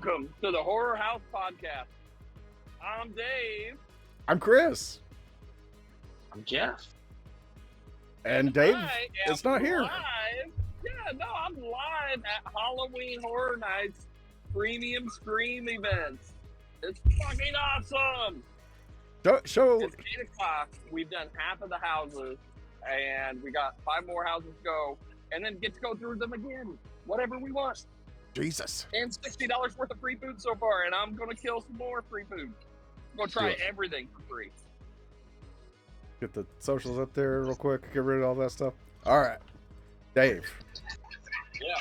Welcome to the Horror House Podcast. I'm Dave. I'm Chris. I'm Jeff. And Dave is not here. Live. Yeah, no, I'm live at Halloween Horror Nights Premium Scream events. It's fucking awesome. Show. It's 8 o'clock. We've done half of the houses, and we got 5 more houses to go, and then get to go through them again. Whatever we want. Jesus. And $60 worth of free food so far, and I'm going to kill some more free food. I'm going to try everything for free. Get the socials up there real quick. Get rid of all that stuff. All right. Dave. Yeah.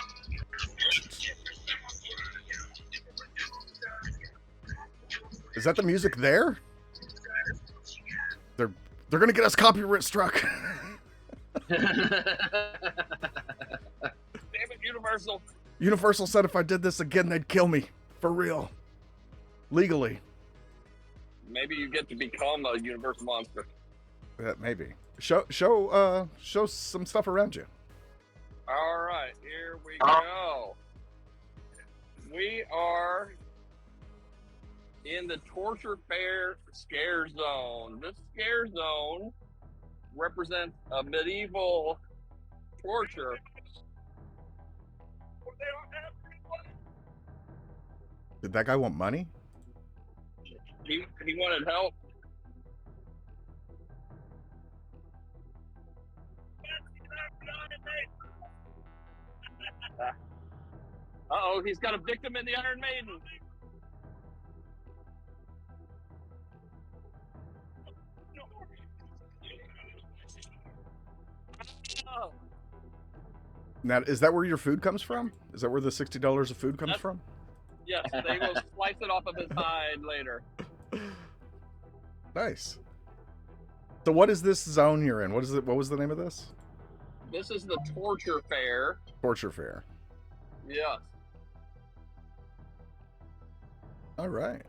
Is that the music there? They're going to get us copyright struck. Damn it, Universal. Universal said if I did this again, they'd kill me. For real. Legally. Maybe you get to become a Universal monster. Maybe. Show some stuff around you. All right, here we go. We are in the Torture Fair Scare Zone. This Scare Zone represents a medieval torture. Did that guy want money? He wanted help. Uh-oh, he's got a victim in the Iron Maiden. Oh. Now, is that where your food comes from? Is that where the $60 of food comes from? Yes, they will slice it off of his hide later. Nice. So what is this zone you're in? What is it? What was the name of this? This is the Torture Fair. Torture Fair. Yes. All right.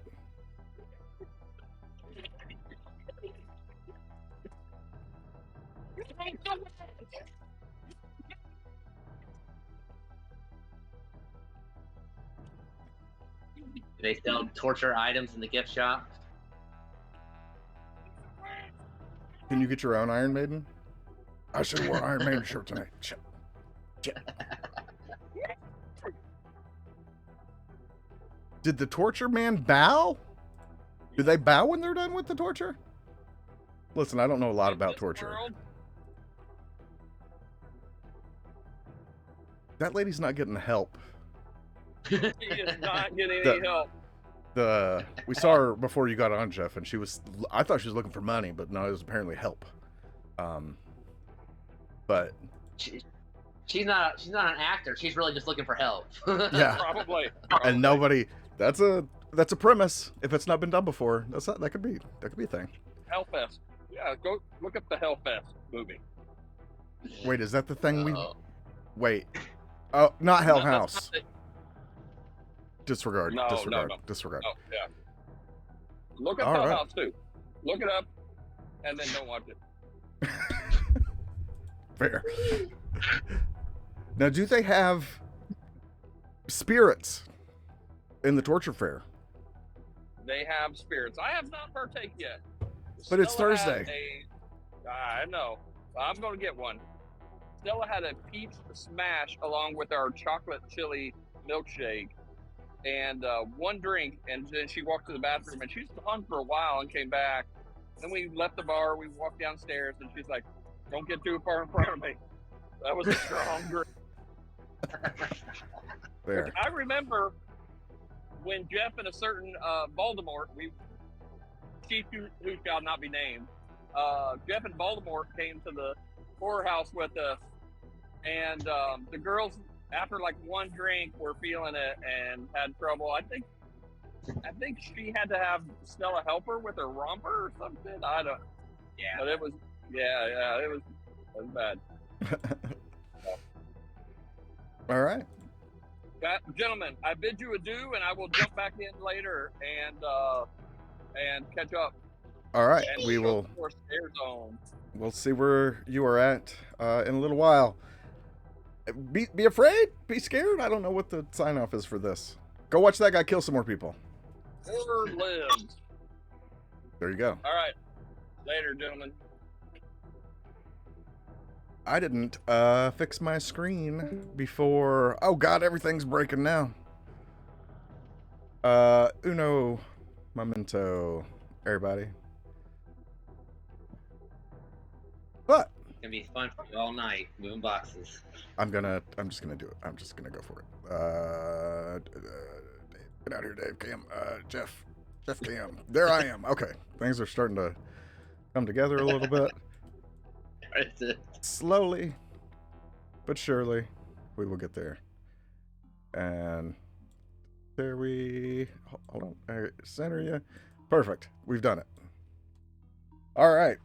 Do they sell torture items in the gift shop? Can you get your own Iron Maiden? I should have worn Iron Maiden shirt tonight. Shit. Did the torture man bow? Do they bow when they're done with the torture? Listen, I don't know a lot about torture. That lady's not getting help. He is not getting any help. We saw her before you got on, Jeff, and I thought she was looking for money, but no, it was apparently help. But she's not an actor. She's really just looking for help. Yeah, probably. And nobody. That's a premise. If it's not been done before, that could be a thing. Hellfest. Yeah, go look up the Hellfest movie. Wait, is that the thing we? Wait. Oh, not Hell House. Disregard. No. Disregard. Oh, yeah. Look up Hell House too. Look it up, and then don't watch it. Fair. Now, do they have spirits in the torture fair? They have spirits. I have not partaken yet. But it's Stella Thursday. I know. I'm going to get one. Stella had a peach smash along with our chocolate chili milkshake and one drink, and then she walked to the bathroom, and she was gone for a while and came back. Then we left the bar, we walked downstairs, and she's like, don't get too far in front of me. That was a strong drink. There. I remember when Jeff and a certain Baltimore, chief who shall not be named, Jeff and Baltimore came to the horror house with us, and the girls, after like one drink, were feeling it and had trouble. I think she had to have Stella help her with her romper or something. I don't. Yeah. But it was. Yeah. It was bad. All right. Gentlemen, I bid you adieu, and I will jump back in later and catch up. All right. And We will. Scare Zone. We'll see where you are at in a little while. Be afraid. Be scared. I don't know what the sign off is for this. Go watch that guy kill some more people. Or lives. There you go. All right. Later, gentlemen. I didn't fix my screen before. Oh God, everything's breaking now. Uno momento, everybody. But It's gonna be fun for you all night, moving boxes. I'm just gonna do it. I'm just gonna go for it. Get out of here, Dave. Cam. Jeff Cam. There I am. Okay. Things are starting to come together a little bit. Slowly, but surely, we will get there. And there we... Hold on. All right, center you. Perfect. We've done it. All right.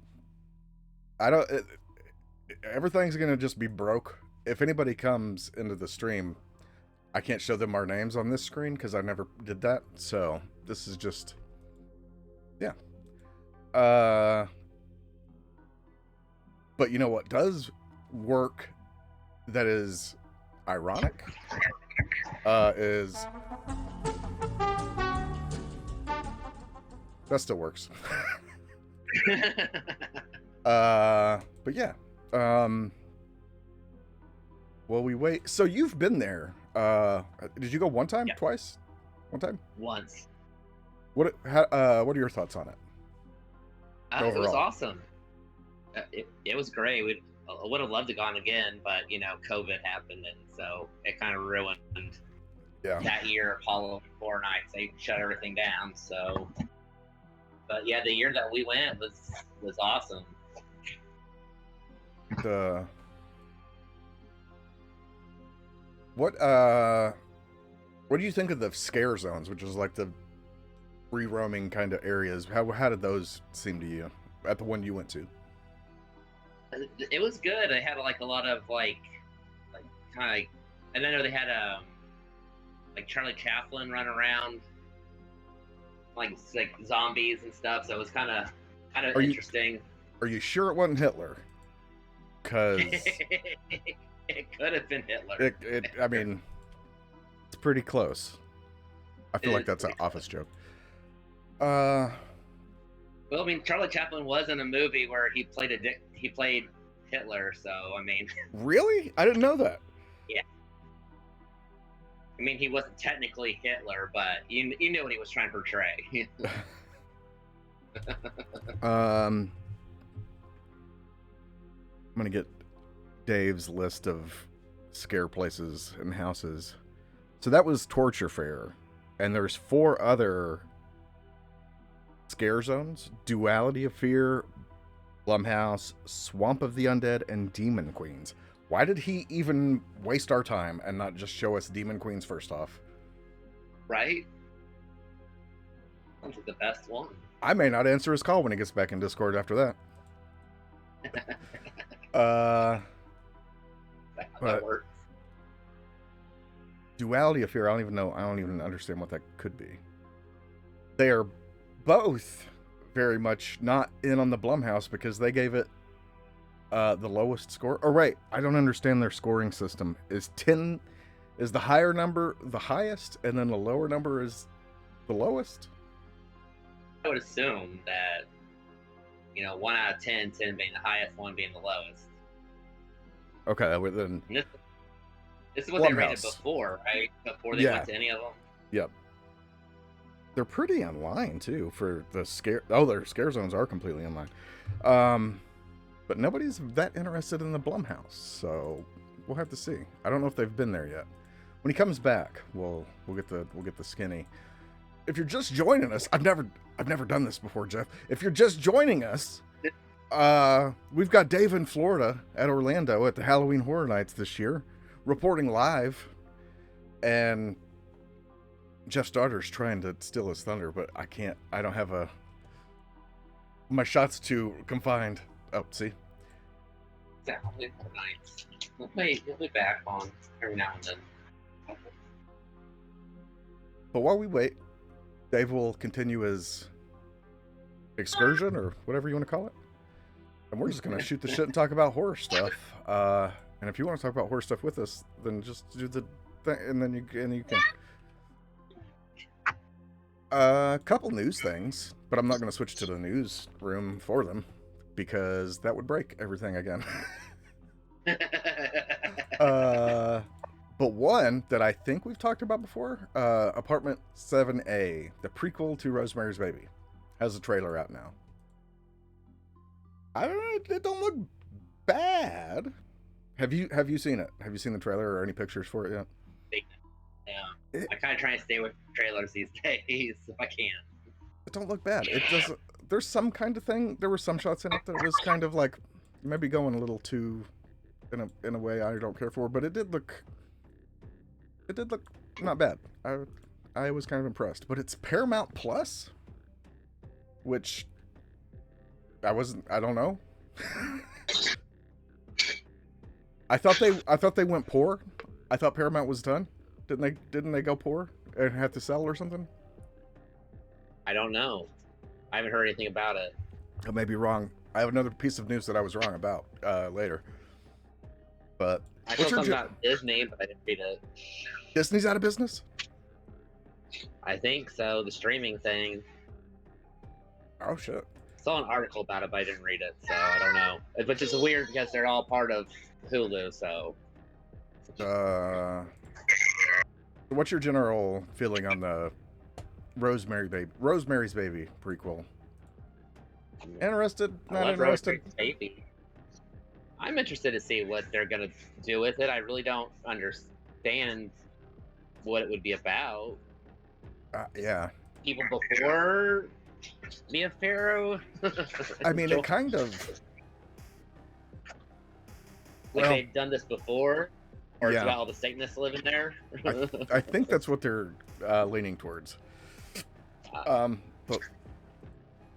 Everything's going to just be broke. If anybody comes into the stream, I can't show them our names on this screen because I never did that. So this is just... Yeah. But you know what does work that is ironic? Is... That still works. But yeah. Well, we wait. So you've been there. Did you go one time? Yeah. Twice? One time? Once. What are your thoughts on it? It was Overall. awesome. It was great. I would have loved to gone again, but COVID happened, and so it kind of ruined that year. Apollo 4 nights, they shut everything down. So, but yeah, the year that we went was awesome. What do you think of the scare zones, which is like the free roaming kind of areas? How did those seem to you at the one you went to? It was good. They had like a lot of and I know they had like Charlie Chaplin run around, like zombies and stuff. So it was kind of interesting. Are you sure it wasn't Hitler? Because it could have been Hitler. I mean, it's pretty close. I feel like that's an office joke. Well, I mean, Charlie Chaplin was in a movie where he played Hitler, so I mean. Really? I didn't know that. Yeah. I mean, he wasn't technically Hitler, but you knew what he was trying to portray. I'm gonna get Dave's list of scare places and houses. So that was Torture Fair, and there's 4 other scare zones: Duality of Fear, Blumhouse, Swamp of the Undead, and Demon Queens. Why did he even waste our time and not just show us Demon Queens first off? Right? Sounds like the best one. I may not answer his call when he gets back in Discord after that. That works. Duality of Fear, I don't even understand what that could be. They are both very much not in on the Blumhouse because they gave it the lowest score. Oh, right. I don't understand their scoring system. Is 10 is the higher number the highest, and then the lower number is the lowest? I would assume that 1 out of 10 being the highest, 1 being the lowest. Okay, then this is what they rated before, right? Before they went to any of them. Yep. They're pretty in line too for the scare. Oh, their scare zones are completely in line. But nobody's that interested in the Blumhouse, so we'll have to see. I don't know if they've been there yet. When he comes back, we'll get the skinny. If you're just joining us, I've never done this before, Jeff. If you're just joining us, we've got Dave in Florida at Orlando at the Halloween Horror Nights this year, reporting live, and Jeff's daughter's trying to steal his thunder, but I can't. I don't have my shot's too confined. Oh, see? Halloween Horror Nights. He'll be back on every now and then. But while we wait, Dave will continue his excursion, or whatever you want to call it. And we're just going to shoot the shit and talk about horror stuff. And if you want to talk about horror stuff with us, then just do the thing, and then you can. A couple news things, but I'm not going to switch to the news room for them because that would break everything again. But one that I think we've talked about before, Apartment 7A, the prequel to Rosemary's Baby, has a trailer out now. I don't know, it don't look bad. Have you seen it? Have you seen the trailer or any pictures for it yet? Yeah. I kind of try and stay with trailers these days if I can. It don't look bad. It doesn't. There's some kind of thing. There were some shots in it that was kind of like maybe going a little too in a way I don't care for, but it did look not bad. I was kind of impressed. But it's Paramount Plus, which I don't know. I thought they went poor. I thought Paramount was done. Didn't they go poor and have to sell or something? I don't know. I haven't heard anything about it. I may be wrong. I have another piece of news that I was wrong about later. But I saw something about Disney, but I didn't read it. Disney's out of business? I think so. The streaming thing. Oh shit. I saw an article about it, but I didn't read it, so I don't know. Which is weird because they're all part of Hulu, so. What's your general feeling on the Rosemary's Baby prequel? Interested? Not interested? Baby. I'm interested to see what they're gonna do with it. I really don't understand what it would be about. Yeah. People before Mia Farrow. I mean, it kind of. Like they've done this before, or it's about all the Satanists living there. I think that's what they're leaning towards. But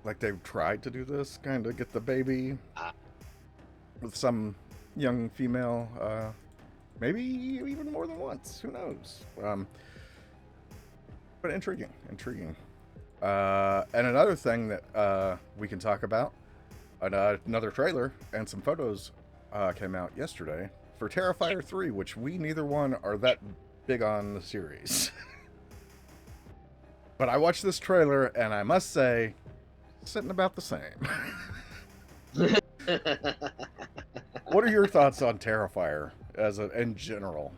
like they've tried to do this, kind of get the baby with some young female, maybe even more than once. Who knows? But intriguing. And another thing that we can talk about, another trailer and some photos came out yesterday for Terrifier 3, which we neither one are that big on the series. But I watched this trailer and I must say, sitting about the same. What are your thoughts on Terrifier in general?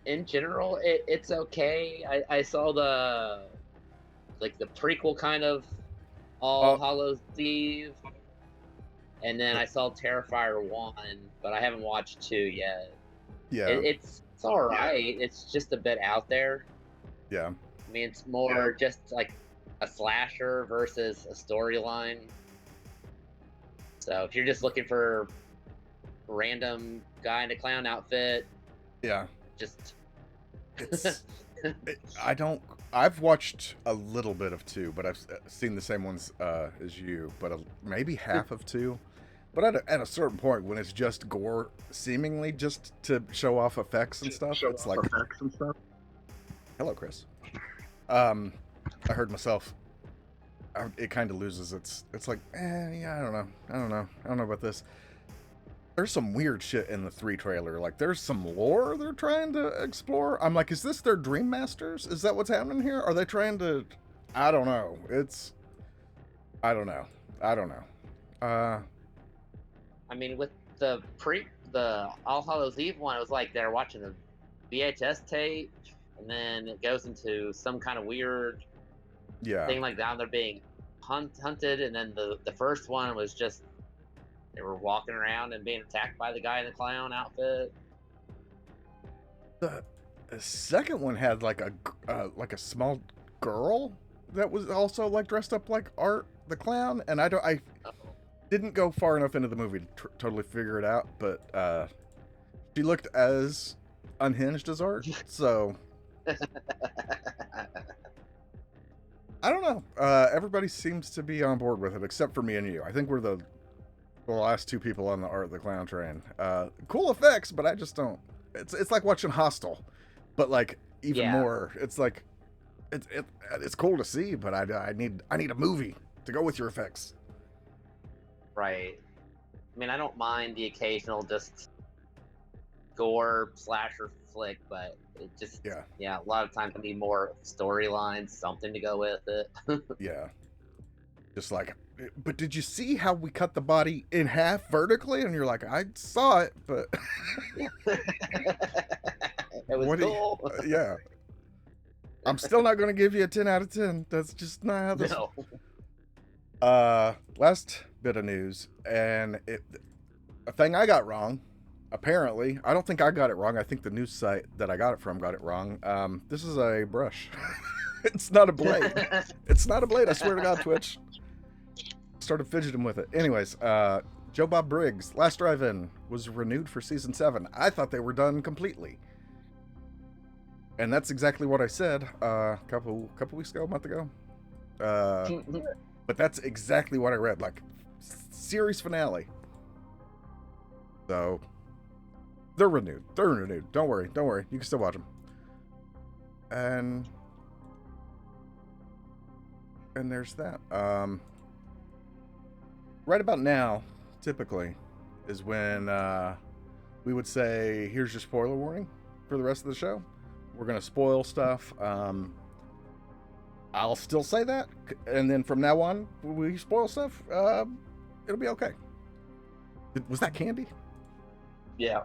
In general, it's okay. I saw the prequel kind of All Hallows Eve, and then I saw Terrifier 1, but I haven't watched 2 yet. Yeah, it's all right. It's just a bit out there. Yeah, I mean, it's more just like a slasher versus a storyline. So if you're just looking for a random guy in a clown outfit, yeah, just I've watched a little bit of 2, but I've seen the same ones as you, but maybe half of 2. But at a certain point, when it's just gore, seemingly just to show off effects and stuff, it's like, hello, Chris. I heard myself. It kind of loses its. It's like, yeah, I don't know about this. There's some weird shit in the 3 trailer. Like, there's some lore they're trying to explore. I'm like, is this their Dream Masters? Is that what's happening here? Are they trying to? I don't know. I don't know. I mean, with the All Hallows Eve one, it was like they're watching a VHS tape, and then it goes into some kind of weird thing like that. They're being hunted, and then the first one was just they were walking around and being attacked by the guy in the clown outfit. The second one had like a small girl that was also like dressed up like Art the clown, and I didn't go far enough into the movie to totally figure it out, but she looked as unhinged as Art, so I don't know. Everybody seems to be on board with it, except for me and you. I think we're the last 2 people on the Art the Clown train. Cool effects, but I just don't. It's like watching Hostel, but like even more. It's like it's cool to see, but I need a movie to go with your effects. Right. I mean, I don't mind the occasional just gore slasher flick, but it just Yeah. A lot of times I need more storylines, something to go with it. Yeah. Just like, but did you see how we cut the body in half vertically? And you're like, I saw it, but it was cool. Yeah. I'm still not going to give you a 10 out of 10. That's just not how this. No. Last bit of news, and a thing I got wrong. Apparently, I don't think I got it wrong. I think the news site that I got it from got it wrong. This is a brush. It's not a blade. It's not a blade. I swear to God, Twitch. Started fidgeting with it. Anyways, Joe Bob Briggs, Last Drive-In, was renewed for season 7. I thought they were done completely. And that's exactly what I said a couple weeks ago, a month ago. But that's exactly what I read. Like, series finale. So, they're renewed. Don't worry. You can still watch them. And there's that. Right about now, typically, is when we would say, here's your spoiler warning for the rest of the show. We're going to spoil stuff. I'll still say that. And then from now on, when we spoil stuff, it'll be okay. Was that Candy? Yeah.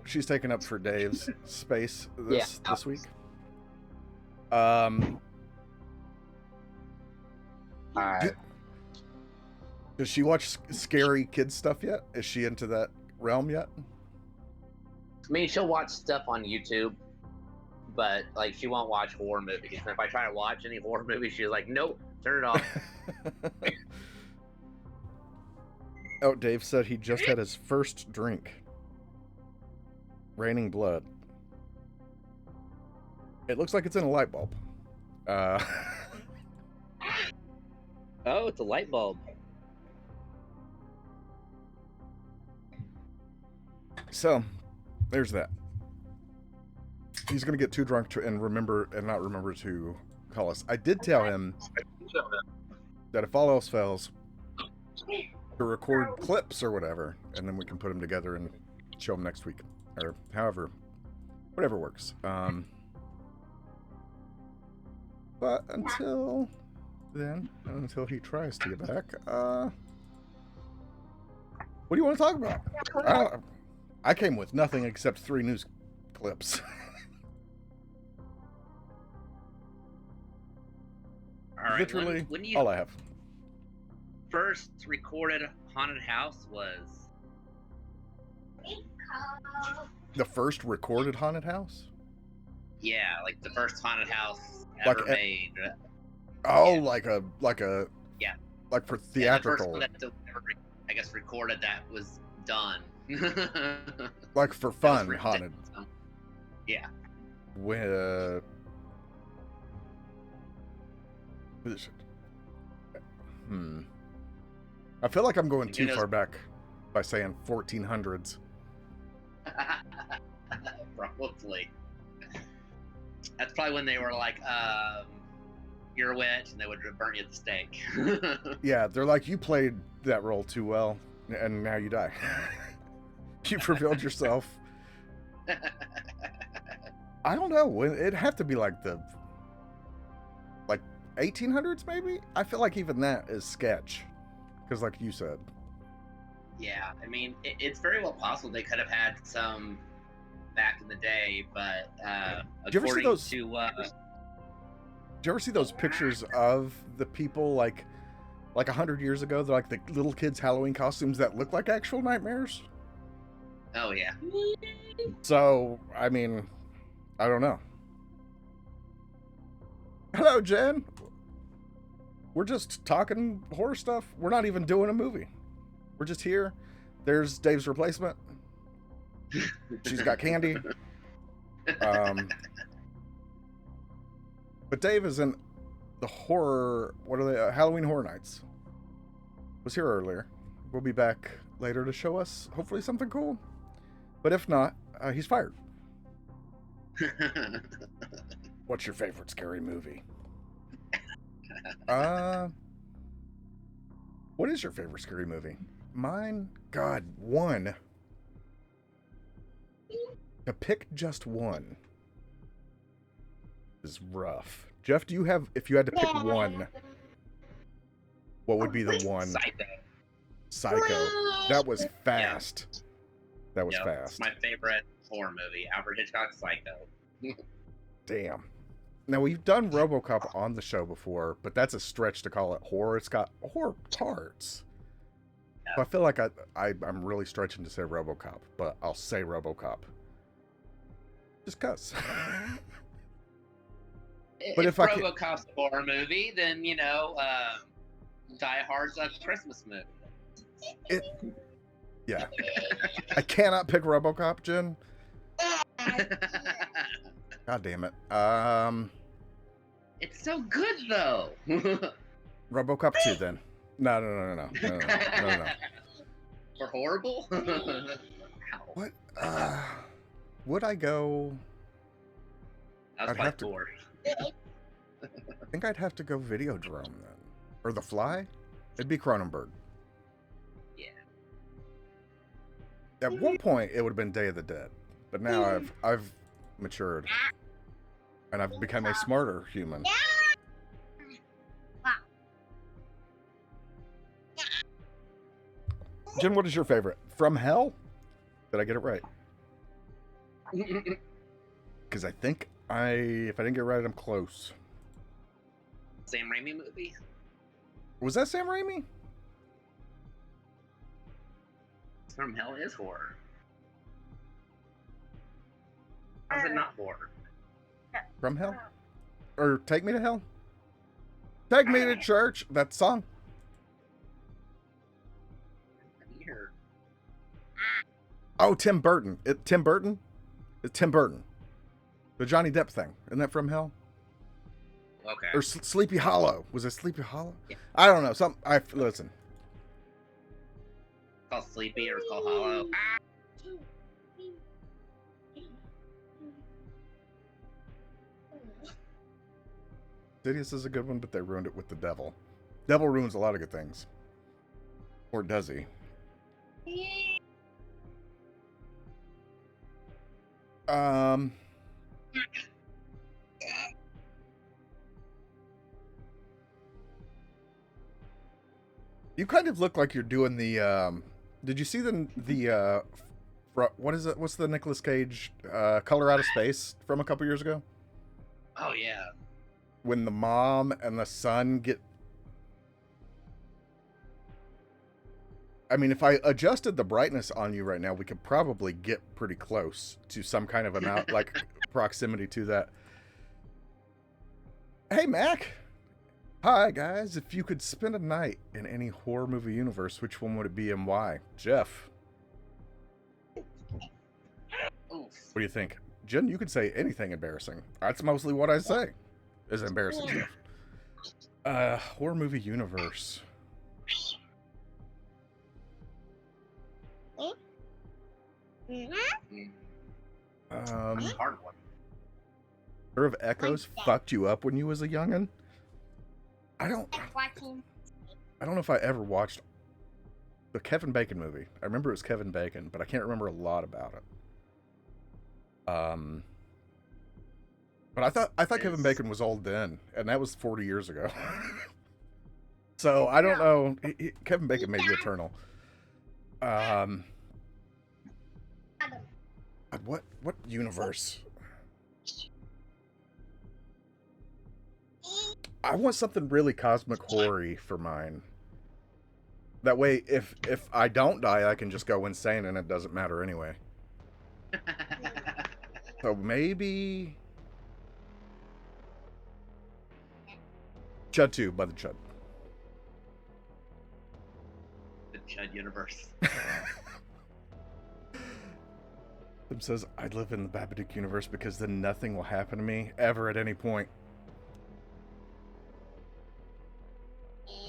She's taking up for Dave's space this week. Does she watch scary kids stuff yet? Is she into that realm yet? I mean, she'll watch stuff on YouTube, but like she won't watch horror movies. And if I try to watch any horror movies, she's like, "Nope, turn it off." Oh, Dave said he just had his first drink. Raining blood. It looks like it's in a light bulb. Oh, it's a light bulb. So, there's that. He's gonna get too drunk to not remember to call us. I did tell him that if all else fails, to record clips or whatever, and then we can put them together and show them next week, or whatever works. But until then, and until he tries to get back, what do you want to talk about? I came with nothing except 3 news clips. All right, Literally when you all I have. first recorded Haunted House was... The first recorded haunted house? Yeah, like the first haunted house ever made. Oh, yeah. like a yeah, like for theatrical. Yeah, the first one that ever, I guess, recorded that was done. Like for fun, haunted. Yeah. When I feel like I'm going too far back by saying 1400s. Probably. That's probably when they were like, you're a witch, and they would burn you at the stake. Yeah, they're like, you played that role too well, and now you die. You've revealed yourself. I don't know. It'd have to be like 1800s, maybe? I feel like even that is sketch. Because like you said. Yeah, I mean, it's very well possible they could have had some back in the day, but Did you ever see those? to... Did you ever see those pictures of the people like 100 years ago? They're like the little kids' Halloween costumes that look like actual nightmares. Oh yeah. So I mean, I don't know. Hello, Jen. We're just talking horror stuff. We're not even doing a movie. We're just here. There's Dave's replacement. She's got candy. But Dave is in the horror... What are they? Halloween Horror Nights. Was here earlier. We'll be back later to show us, hopefully, something cool. But if not, he's fired. What's your favorite scary movie? What is your favorite scary movie? Mine? God, one. To pick just one is rough. Jeff, do you have, if you had to pick one, what would be the one? Psycho. That was fast. Yeah. That was fast. It's my favorite horror movie, Alfred Hitchcock's Psycho. Damn. Now, we've done RoboCop on the show before, but that's a stretch to call it horror. It's got horror parts. Yeah. So I feel like I'm really stretching to say RoboCop, but I'll say RoboCop. Just cuz. But if RoboCop's a horror movie, then, you know, Die Hard's a Christmas movie. Yeah. I cannot pick RoboCop, Jen. God damn it. It's so good, though. RoboCop 2, then. No. For horrible? What? Would I go... I'd have to... I think I'd have to go Videodrome, then. Or The Fly? It'd be Cronenberg. Yeah. At one point, it would have been Day of the Dead. But now I've matured. And I've become a smarter human. Jen, what is your favorite? From Hell? Did I get it right? Because I think if I didn't get it right, I'm close. Sam Raimi movie? Was that Sam Raimi? From Hell is horror. How's it not horror? From Hell? Or Take Me to Hell? Take Me to Church. That song. Oh, Tim Burton. Tim Burton? It's Tim Burton. The Johnny Depp thing. Isn't that From Hell? Okay. Or Sleepy Hollow. Was it Sleepy Hollow? Yeah. I don't know. Listen. It's called Sleepy or it's called Hollow. Sidious is a good one, but they ruined it with the devil. Devil ruins a lot of good things. Or does he? You kind of look like you're doing the, did you see what is it? What's the Nicolas Cage, Color Out of Space from a couple years ago? Oh, yeah. When the mom and the son get... I mean, if I adjusted the brightness on you right now, we could probably get pretty close to some kind of amount, like proximity to that. Hey, Mac. Hi, guys. If you could spend a night in any horror movie universe, which one would it be and why? Jeff. What do you think? Jen, you could say anything embarrassing. That's mostly what I say. Is embarrassing stuff. Horror movie universe. Hard one. Fear of Echoes fucked you up when you was a youngin'? I don't know if I ever watched the Kevin Bacon movie. I remember it was Kevin Bacon, but I can't remember a lot about it. But I thought Kevin Bacon was old then, and that was 40 years ago. So I don't know. Kevin Bacon may be eternal. What universe? I want something really cosmic horror-y for mine. That way, if I don't die, I can just go insane and it doesn't matter anyway. So maybe... Chud 2 by the Chud. The Chud universe. Tim says, I'd live in the Babadook universe because then nothing will happen to me ever at any point.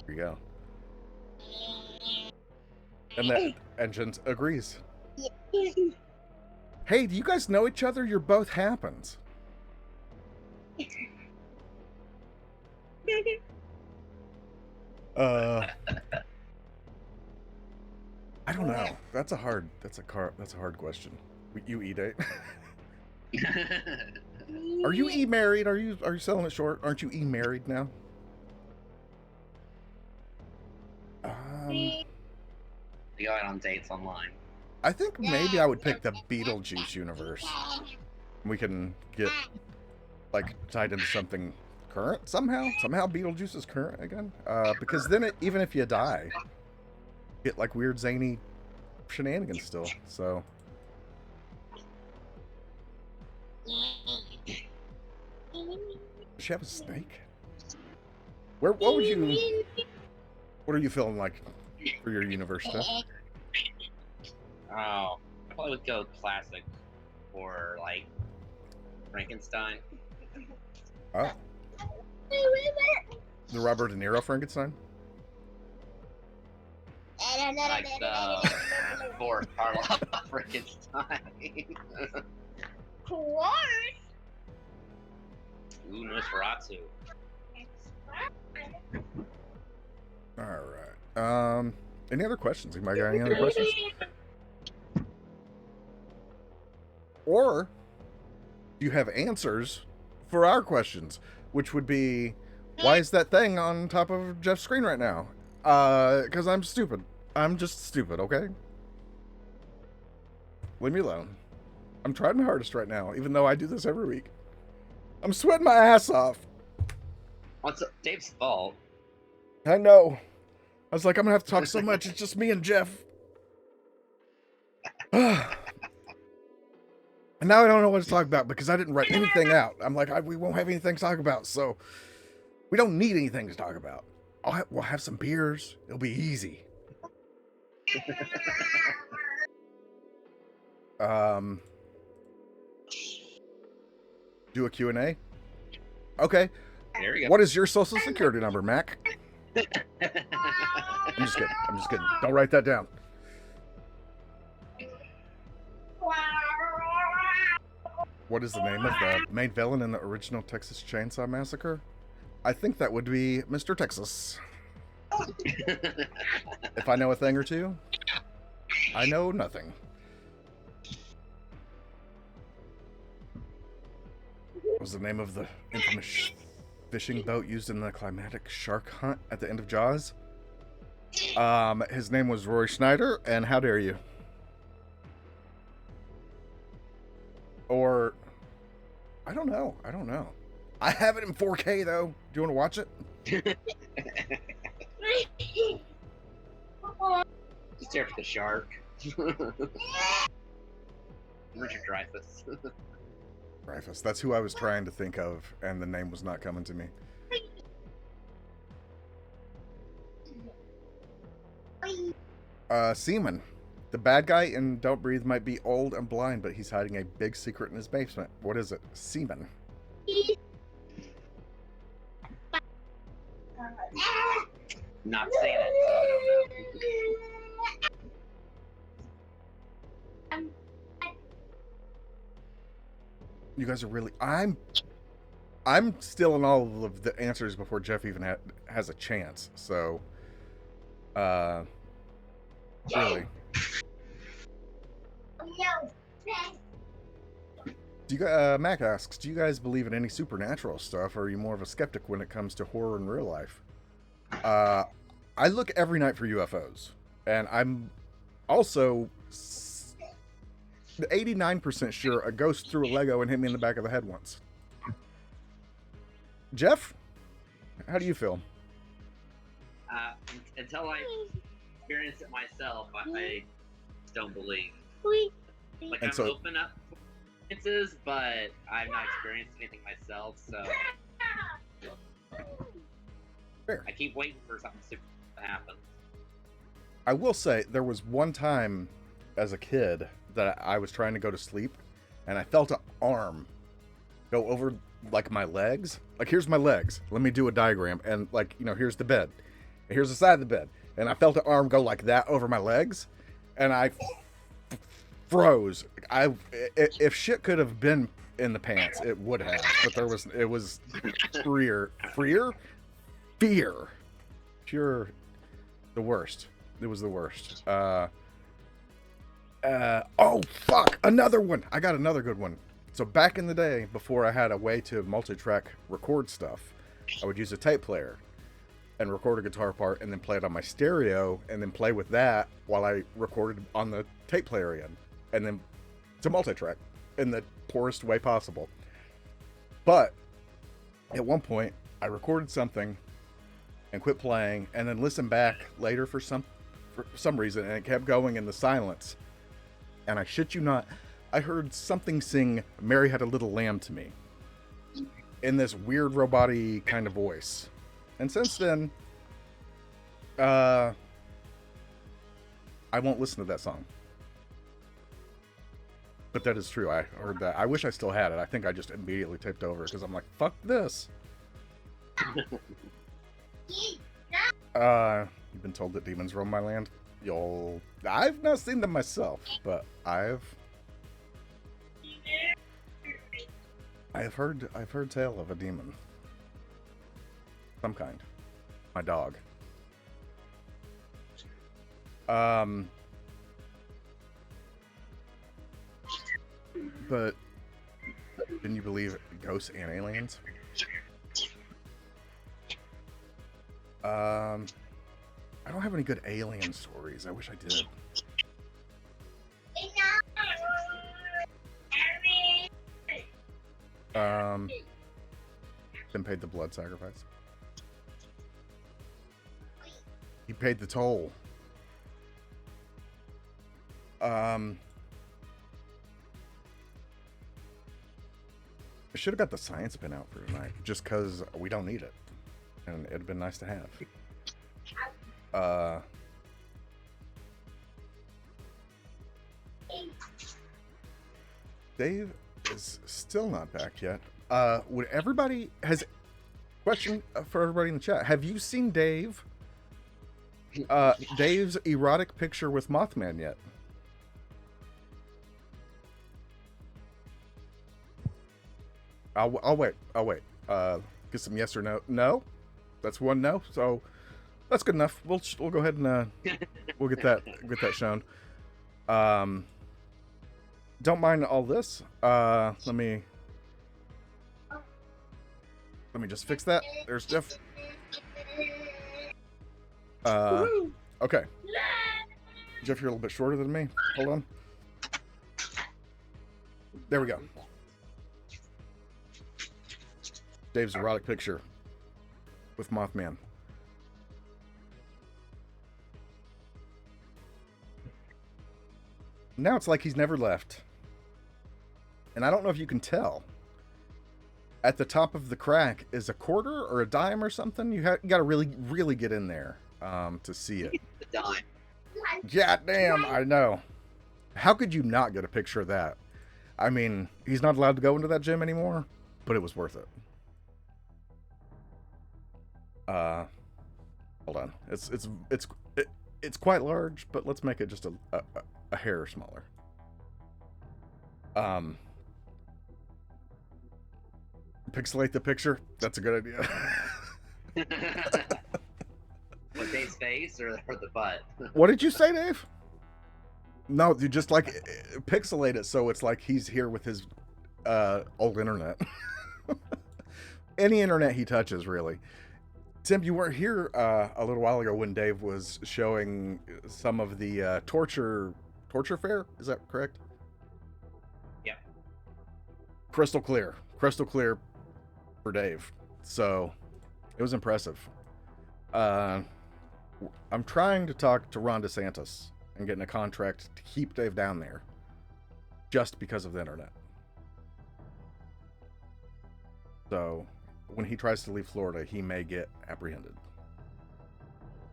There you go. And Jen agrees. Hey, do you guys know each other? You're both Happens. I don't know. That's a hard question. You e-date. Are you e-married? Are you selling it short? Aren't you e-married now? Going on dates online. I think maybe I would pick the Beetlejuice universe. We can get like tied into something current somehow. Somehow Beetlejuice is current again. Because then even if you die, you get like weird zany shenanigans still. So. Does she have a snake? What are you feeling like for your universe stuff? Oh, I probably would go classic or like Frankenstein. Oh. The Robert De Niro Frankenstein? Like the Boris Karloff Frankenstein. Ooh, Nosferatu. Alright. Any other questions? Anybody got any other questions? Or do you have answers for our questions? Which would be, why is that thing on top of Jeff's screen right now? Because I'm stupid. I'm just stupid, okay? Leave me alone. I'm trying my hardest right now, even though I do this every week. I'm sweating my ass off. What's Dave's fault? I know. I was like, I'm gonna have to talk so much. It's just me and Jeff. And now I don't know what to talk about because I didn't write anything out. I'm like, we won't have anything to talk about, so we don't need anything to talk about. We'll have some beers. It'll be easy. Do a Q&A? Okay. There you go. What is your social security number, Mac? I'm just kidding. I'm just kidding. Don't write that down. What is the name of the main villain in the original Texas Chainsaw Massacre? I think that would be Mr. Texas. If I know a thing or two, I know nothing. What was the name of the infamous fishing boat used in the climatic shark hunt at the end of Jaws? His name was Roy Schneider, and how dare you? Or, I don't know. I have it in 4K, though. Do you want to watch it? Just there for the shark. Richard Dreyfuss. Dreyfuss. That's who I was trying to think of, and the name was not coming to me. Seaman. The bad guy in Don't Breathe might be old and blind, but he's hiding a big secret in his basement. What is it? Seaman. Not saying it, so I don't know. You guys are really... I'm still in all of the answers before Jeff even has a chance, so... Really. Mac asks, do you guys believe in any supernatural stuff, or are you more of a skeptic when it comes to horror in real life? I look every night for UFOs, and I'm also 89% sure a ghost threw a Lego and hit me in the back of the head once. Jeff, how do you feel? Until I experience it myself, I don't believe. Like, I'm open up to experiences, but I've not experienced anything myself, so fair. I keep waiting for something super to happen. I will say, there was one time as a kid that I was trying to go to sleep, and I felt an arm go over, like, my legs. Like, here's my legs. Let me do a diagram. And, like, you know, here's the bed. And here's the side of the bed. And I felt an arm go like that over my legs, and I froze. If shit could have been in the pants, it would have. But it was fear. Pure, the worst. It was the worst. Oh, fuck! Another one! I got another good one. So back in the day, before I had a way to multi-track record stuff, I would use a tape player and record a guitar part and then play it on my stereo and then play with that while I recorded on the tape player again. And then to multi-track in the poorest way possible. But at one point, I recorded something and quit playing and then listened back later for some reason, and it kept going in the silence. And I shit you not, I heard something sing "Mary Had a Little Lamb" to me in this weird robot-y kind of voice. And since then, I won't listen to that song. But that is true. I heard that. I wish I still had it. I think I just immediately taped over because I'm like, fuck this. You've been told that demons roam my land? I've not seen them myself, but I've heard tale of a demon. Some kind. My dog. But didn't you believe ghosts and aliens? I don't have any good alien stories. I wish I did. Then paid the blood sacrifice. He paid the toll. I should have got the science pin out for tonight, just because we don't need it. And it'd been nice to have. Dave is still not back yet. Would everybody question for everybody in the chat? Have you seen Dave's erotic picture with Mothman yet? I'll wait. Get some yes or no. No, that's one no. So that's good enough. We'll go ahead and we'll get that shown. Don't mind all this. Let me just fix that. There's Jeff. Okay. Jeff, you're a little bit shorter than me. Hold on. There we go. Dave's erotic picture with Mothman. Now it's like he's never left. And I don't know if you can tell. At the top of the crack is a quarter or a dime or something. You got to really get in there to see it. The dime. Yeah, damn, I know. How could you not get a picture of that? I mean, he's not allowed to go into that gym anymore, but it was worth it. Hold on. It's quite large, but let's make it just a hair smaller. Pixelate the picture. That's a good idea. What, Dave's face or the butt? What did you say, Dave? No, you just like pixelate it so it's like he's here with his old internet. Any internet he touches, really. Tim, you weren't here a little while ago when Dave was showing some of the torture fair. Is that correct? Yeah. Crystal clear for Dave. So it was impressive. I'm trying to talk to Ron DeSantis and getting a contract to keep Dave down there just because of the internet. So when he tries to leave Florida, he may get apprehended.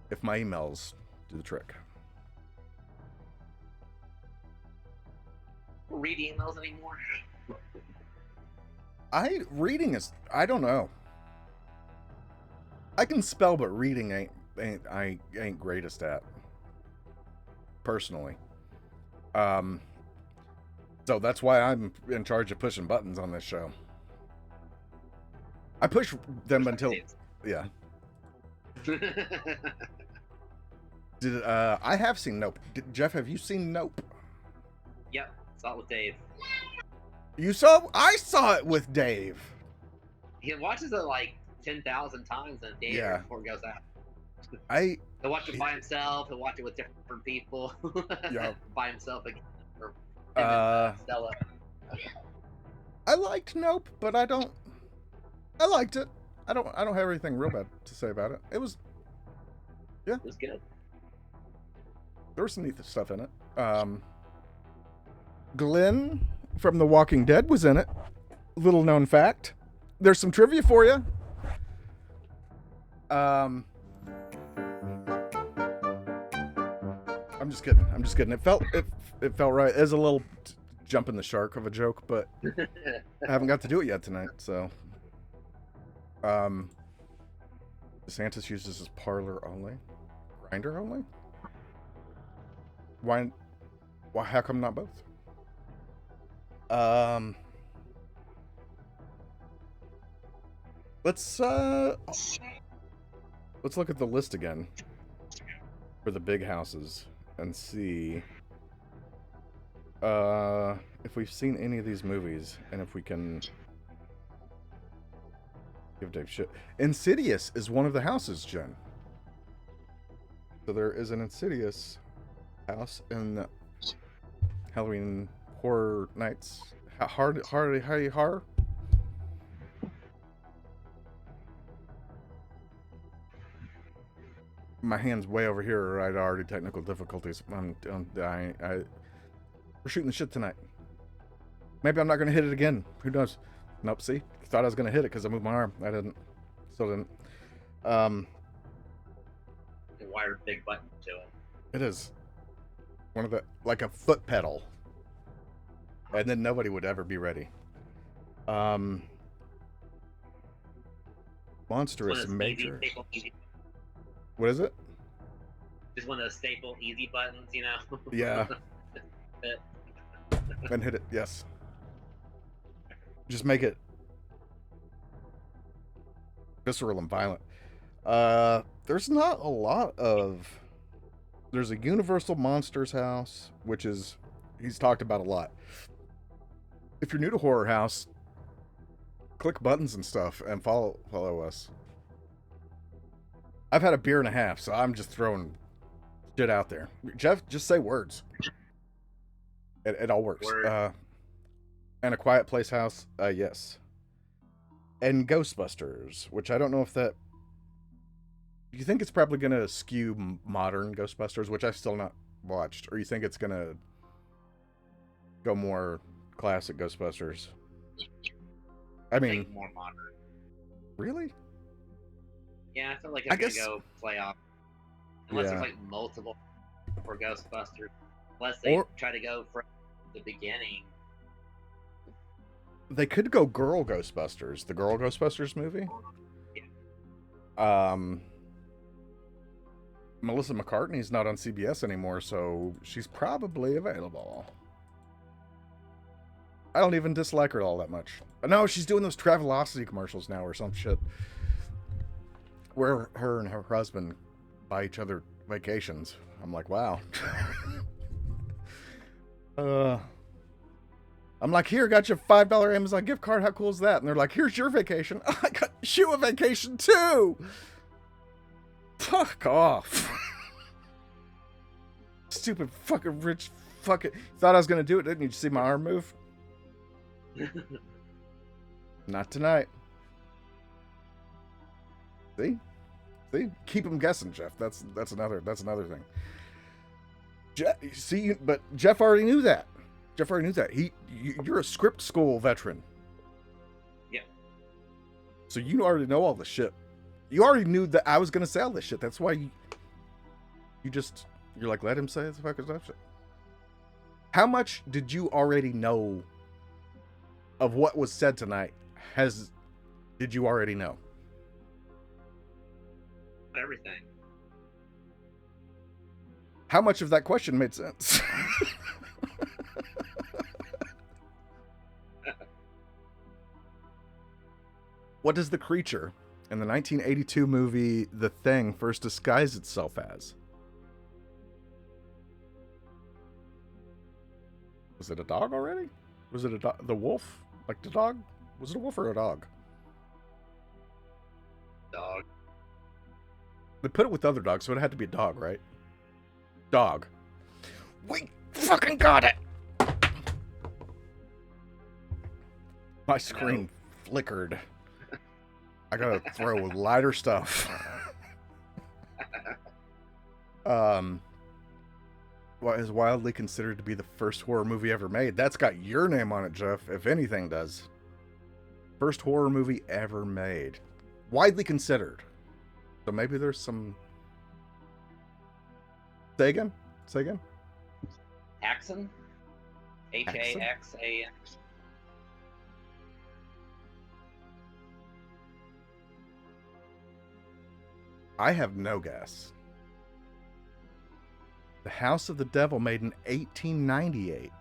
If my emails do the trick. Read emails anymore? I don't know. I can spell, but reading ain't greatest at. Personally. So that's why I'm in charge of pushing buttons on this show. I push them until, yeah. I have seen Nope. Jeff, have you seen Nope? Yep, saw it with Dave. I saw it with Dave. He watches it like 10,000 times in a theater before it goes out. He'll watch it by himself. He'll watch it with different people. Yeah. By himself again. Or him and Stella. I liked Nope, but I liked it. I don't have anything real bad to say about it. It was It was good. There was some neat stuff in it. Glenn from The Walking Dead was in it. Little known fact. There's some trivia for you. I'm just kidding. It felt right. It's a little jumping the shark of a joke, but I haven't got to do it yet tonight. So, DeSantis uses his parlor only, grinder only. Why? How come not both? Let's look at the list again for the big houses and see if we've seen any of these movies and if we can give Dave shit. Insidious is one of the houses, Jen. So there is an Insidious house in Halloween Horror Nights. Horror. My hand's way over here. I already technical difficulties. We're shooting the shit tonight. Maybe I'm not gonna hit it again. Who knows? Nope. See, thought I was gonna hit it because I moved my arm. I didn't. Still didn't. The wired big button to it. It is one of the like a foot pedal, and then nobody would ever be ready. Monstrous Majors. What is it? Just one of those staple easy buttons, you know? Yeah. And hit it, yes. Just make it visceral and violent. There's not a lot of... There's a Universal Monsters house, which is... He's talked about a lot. If you're new to Horror House, click buttons and stuff and follow us. I've had a beer and a half, so I'm just throwing shit out there. Jeff, just say words. It all works. And A Quiet Place house, yes. And Ghostbusters, which I don't know if that... Do you think it's probably going to skew modern Ghostbusters, which I've still not watched? Or you think it's going to go more classic Ghostbusters? I mean... more modern. Really? Yeah, I feel like it's going to go play off. Unless there's like multiple for Ghostbusters. Unless they try to go from the beginning. They could go Girl Ghostbusters. The Girl Ghostbusters movie. Yeah. Melissa McCartney's not on CBS anymore, so she's probably available. I don't even dislike her all that much. No, she's doing those Travelocity commercials now or some shit. Where her and her husband buy each other vacations. I'm like, wow. I'm like, here, got you a $5 Amazon gift card. How cool is that? And they're like, here's your vacation. I got you a vacation too. Fuck off. Stupid fucking rich fucking. Thought I was gonna do it, didn't you? Did you see my arm move? Not tonight. See? Keep them guessing, Jeff. That's another thing. But Jeff already knew that. You're a script school veteran. Yeah. So you already know all the shit. You already knew that I was gonna say all this shit. That's why you're like, let him say the fucking stuff. How much did you already know of what was said tonight? Did you already know? Everything. How much of that question made sense? What does the creature in the 1982 movie The Thing first disguise itself as? Was it a dog already? Was it the wolf? Like the dog? Was it a wolf or a dog? Dog. They put it with other dogs, so it had to be a dog, right? Dog. We fucking got it! My screen flickered. I gotta throw lighter stuff. What is widely considered to be the first horror movie ever made? That's got your name on it, Jeff, if anything does. First horror movie ever made. Widely considered. So maybe there's some... Say again? Say again? Haxan? Haxan? I have no guess. The House of the Devil made in 1898.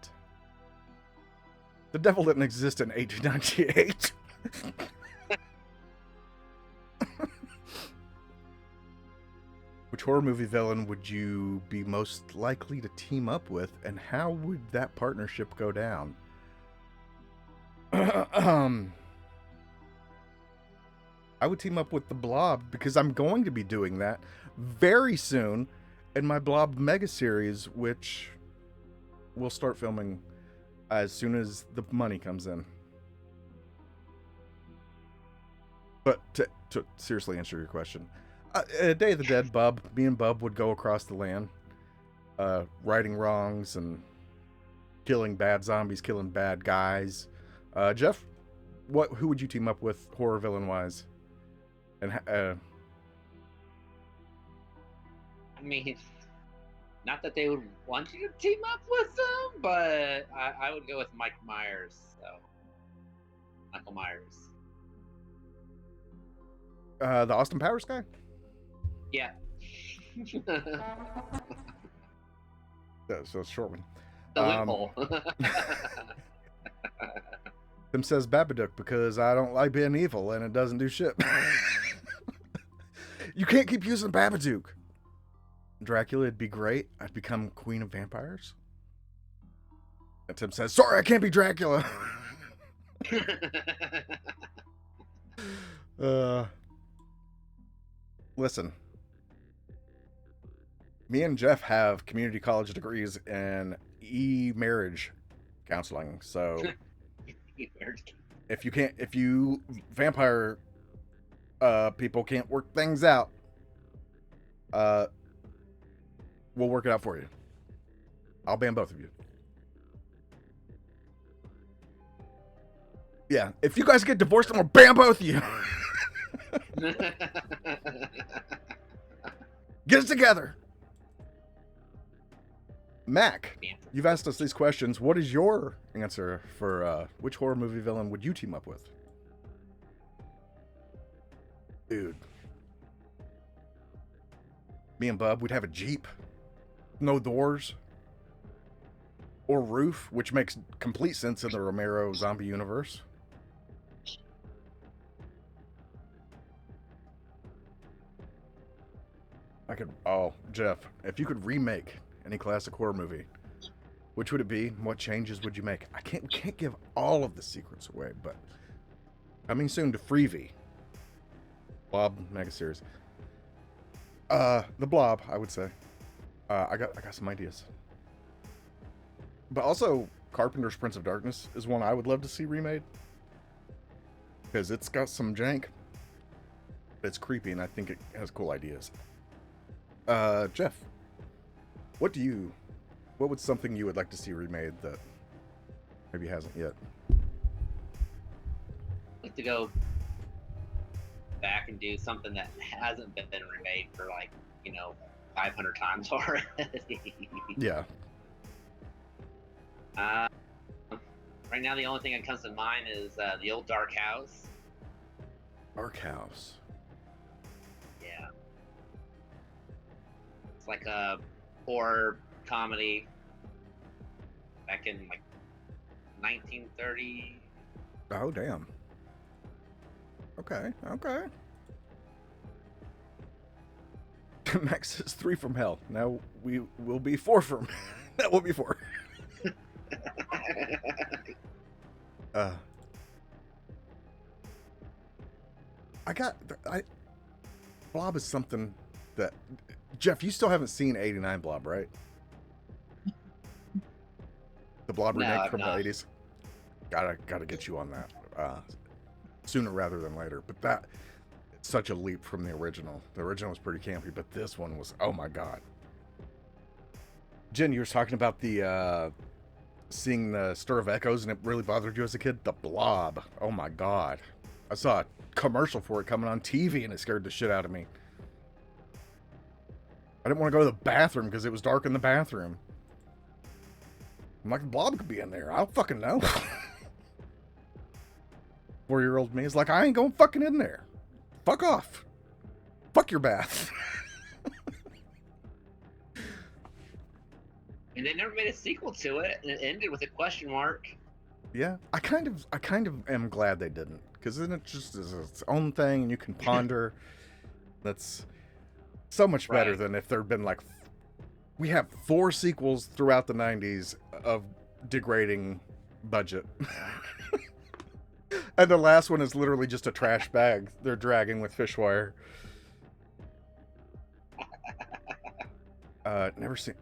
The devil didn't exist in 1898. Which horror movie villain would you be most likely to team up with, and how would that partnership go down? I would team up with the Blob, because I'm going to be doing that very soon in my Blob Mega Series, which we'll start filming as soon as the money comes in. But to seriously answer your question, Day of the Dead, me and Bub would go across the land, righting wrongs and killing bad zombies, killing bad guys. Jeff, who would you team up with horror villain wise? And I mean, not that they would want you to team up with them, but I would go with Mike Myers. So, Michael Myers. The Austin Powers guy? Yeah. So it's a short one. The loophole. Tim says Babadook because I don't like being evil and it doesn't do shit. You can't keep using Babadook. Dracula, it'd be great. I'd become Queen of Vampires. And Tim says, sorry, I can't be Dracula. Listen. Me and Jeff have community college degrees in e-marriage counseling, so if you vampire people can't work things out, we'll work it out for you. I'll ban both of you. Yeah, if you guys get divorced, I'm gonna ban both of you. Get it together. Mac, you've asked us these questions. What is your answer for which horror movie villain would you team up with? Dude. Me and Bub, we'd have a Jeep. No doors. Or roof, which makes complete sense in the Romero zombie universe. Jeff, if you could remake any classic horror movie, which would it be? What changes would you make? We can't give all of the secrets away, but coming soon to Freevee. Blob Mega Series. The Blob, I would say. I got some ideas. But also, Carpenter's Prince of Darkness is one I would love to see remade. Because it's got some jank. It's creepy, and I think it has cool ideas. Jeff, what would something you would like to see remade that maybe hasn't yet? I'd like to go back and do something that hasn't been remade for 500 times already. Yeah. Right now, the only thing that comes to mind is the old Dark House. Dark House. Yeah. It's like a horror comedy back in 1930. Oh, damn. Okay. Max is 3 from hell. Now we will be 4 from. That will be 4. Blob is something that Jeff, you still haven't seen 89 Blob, right? The Blob remake from the 80s. Gotta get you on that sooner rather than later. But that it's such a leap from the original. The original was pretty campy, but this one was, oh my god. Jen, you were talking about the seeing the Stir of Echoes, and it really bothered you as a kid. The Blob, oh my god. I saw a commercial for it coming on TV, and it scared the shit out of me. I didn't want to go to the bathroom because it was dark in the bathroom. I'm like, the Blob could be in there. I don't fucking know. 4-year-old me is like, I ain't going fucking in there. Fuck off. Fuck your bath. And they never made a sequel to it, and it ended with a question mark. Yeah, I kind of am glad they didn't, because then it just is its own thing, and you can ponder. That's so much better than if there'd been like, we have 4 sequels throughout the 90s of degrading budget. And the last one is literally just a trash bag they're dragging with fish wire. Never seen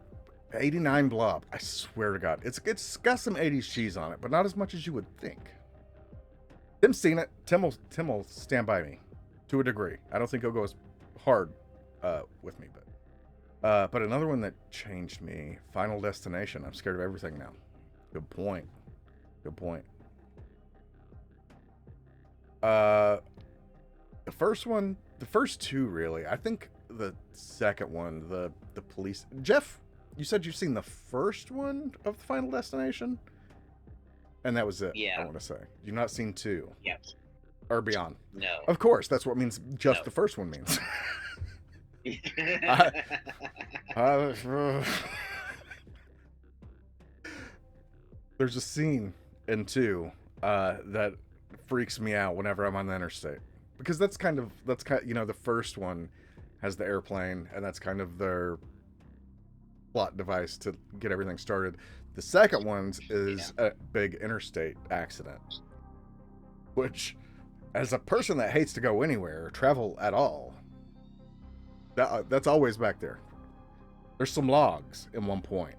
89 Blob. I swear to God, it's got some 80s cheese on it, but not as much as you would think. Tim's seen it. Tim will stand by me to a degree. I don't think he'll go as hard with me, but another one that changed me, Final Destination. I'm scared of everything now. Good point. The first 2 really. I think the second one, the police. Jeff, you said you've seen the first one of the Final Destination, and that was it. Yeah. I want to say you've not seen 2. Yep. Or beyond. No. Of course, that's what means. Just the first one means. There's a scene in 2 that freaks me out whenever I'm on the interstate, because that's kind of the first one has the airplane, and that's kind of their plot device to get everything started. The second one is a big interstate accident, which, as a person that hates to go anywhere or travel at all, that's always back there. There's some logs in one point.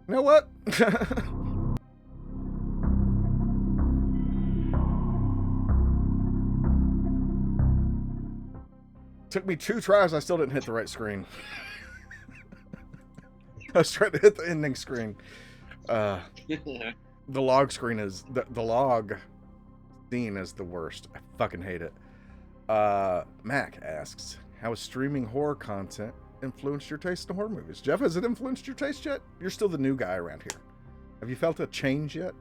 You know what? Took me 2 tries, I still didn't hit the right screen. I was trying to hit the ending screen. The log screen is... The log scene is the worst. I fucking hate it. Mac asks, how has streaming horror content influenced your taste in horror movies? Jeff, has it influenced your taste yet? You're still the new guy around here. Have you felt a change yet?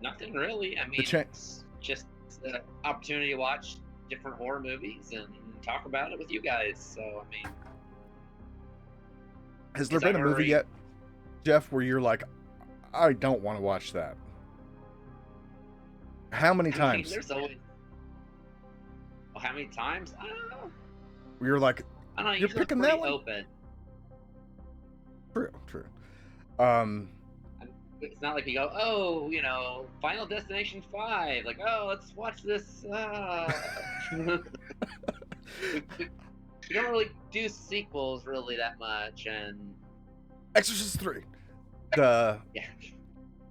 Nothing really. I mean, it's just the opportunity to watch different horror movies and talk about it with you guys. So, I mean... Has there been a movie yet, Jeff, where you're like, I don't want to watch that? How many times? I mean, there's always... Well, how many times? I don't know. You're like, I don't know, you're picking that one? Open. True. It's not like you go, oh, Final Destination 5. Like, oh, let's watch this. We don't really do sequels really that much, and Exorcist 3. Yeah.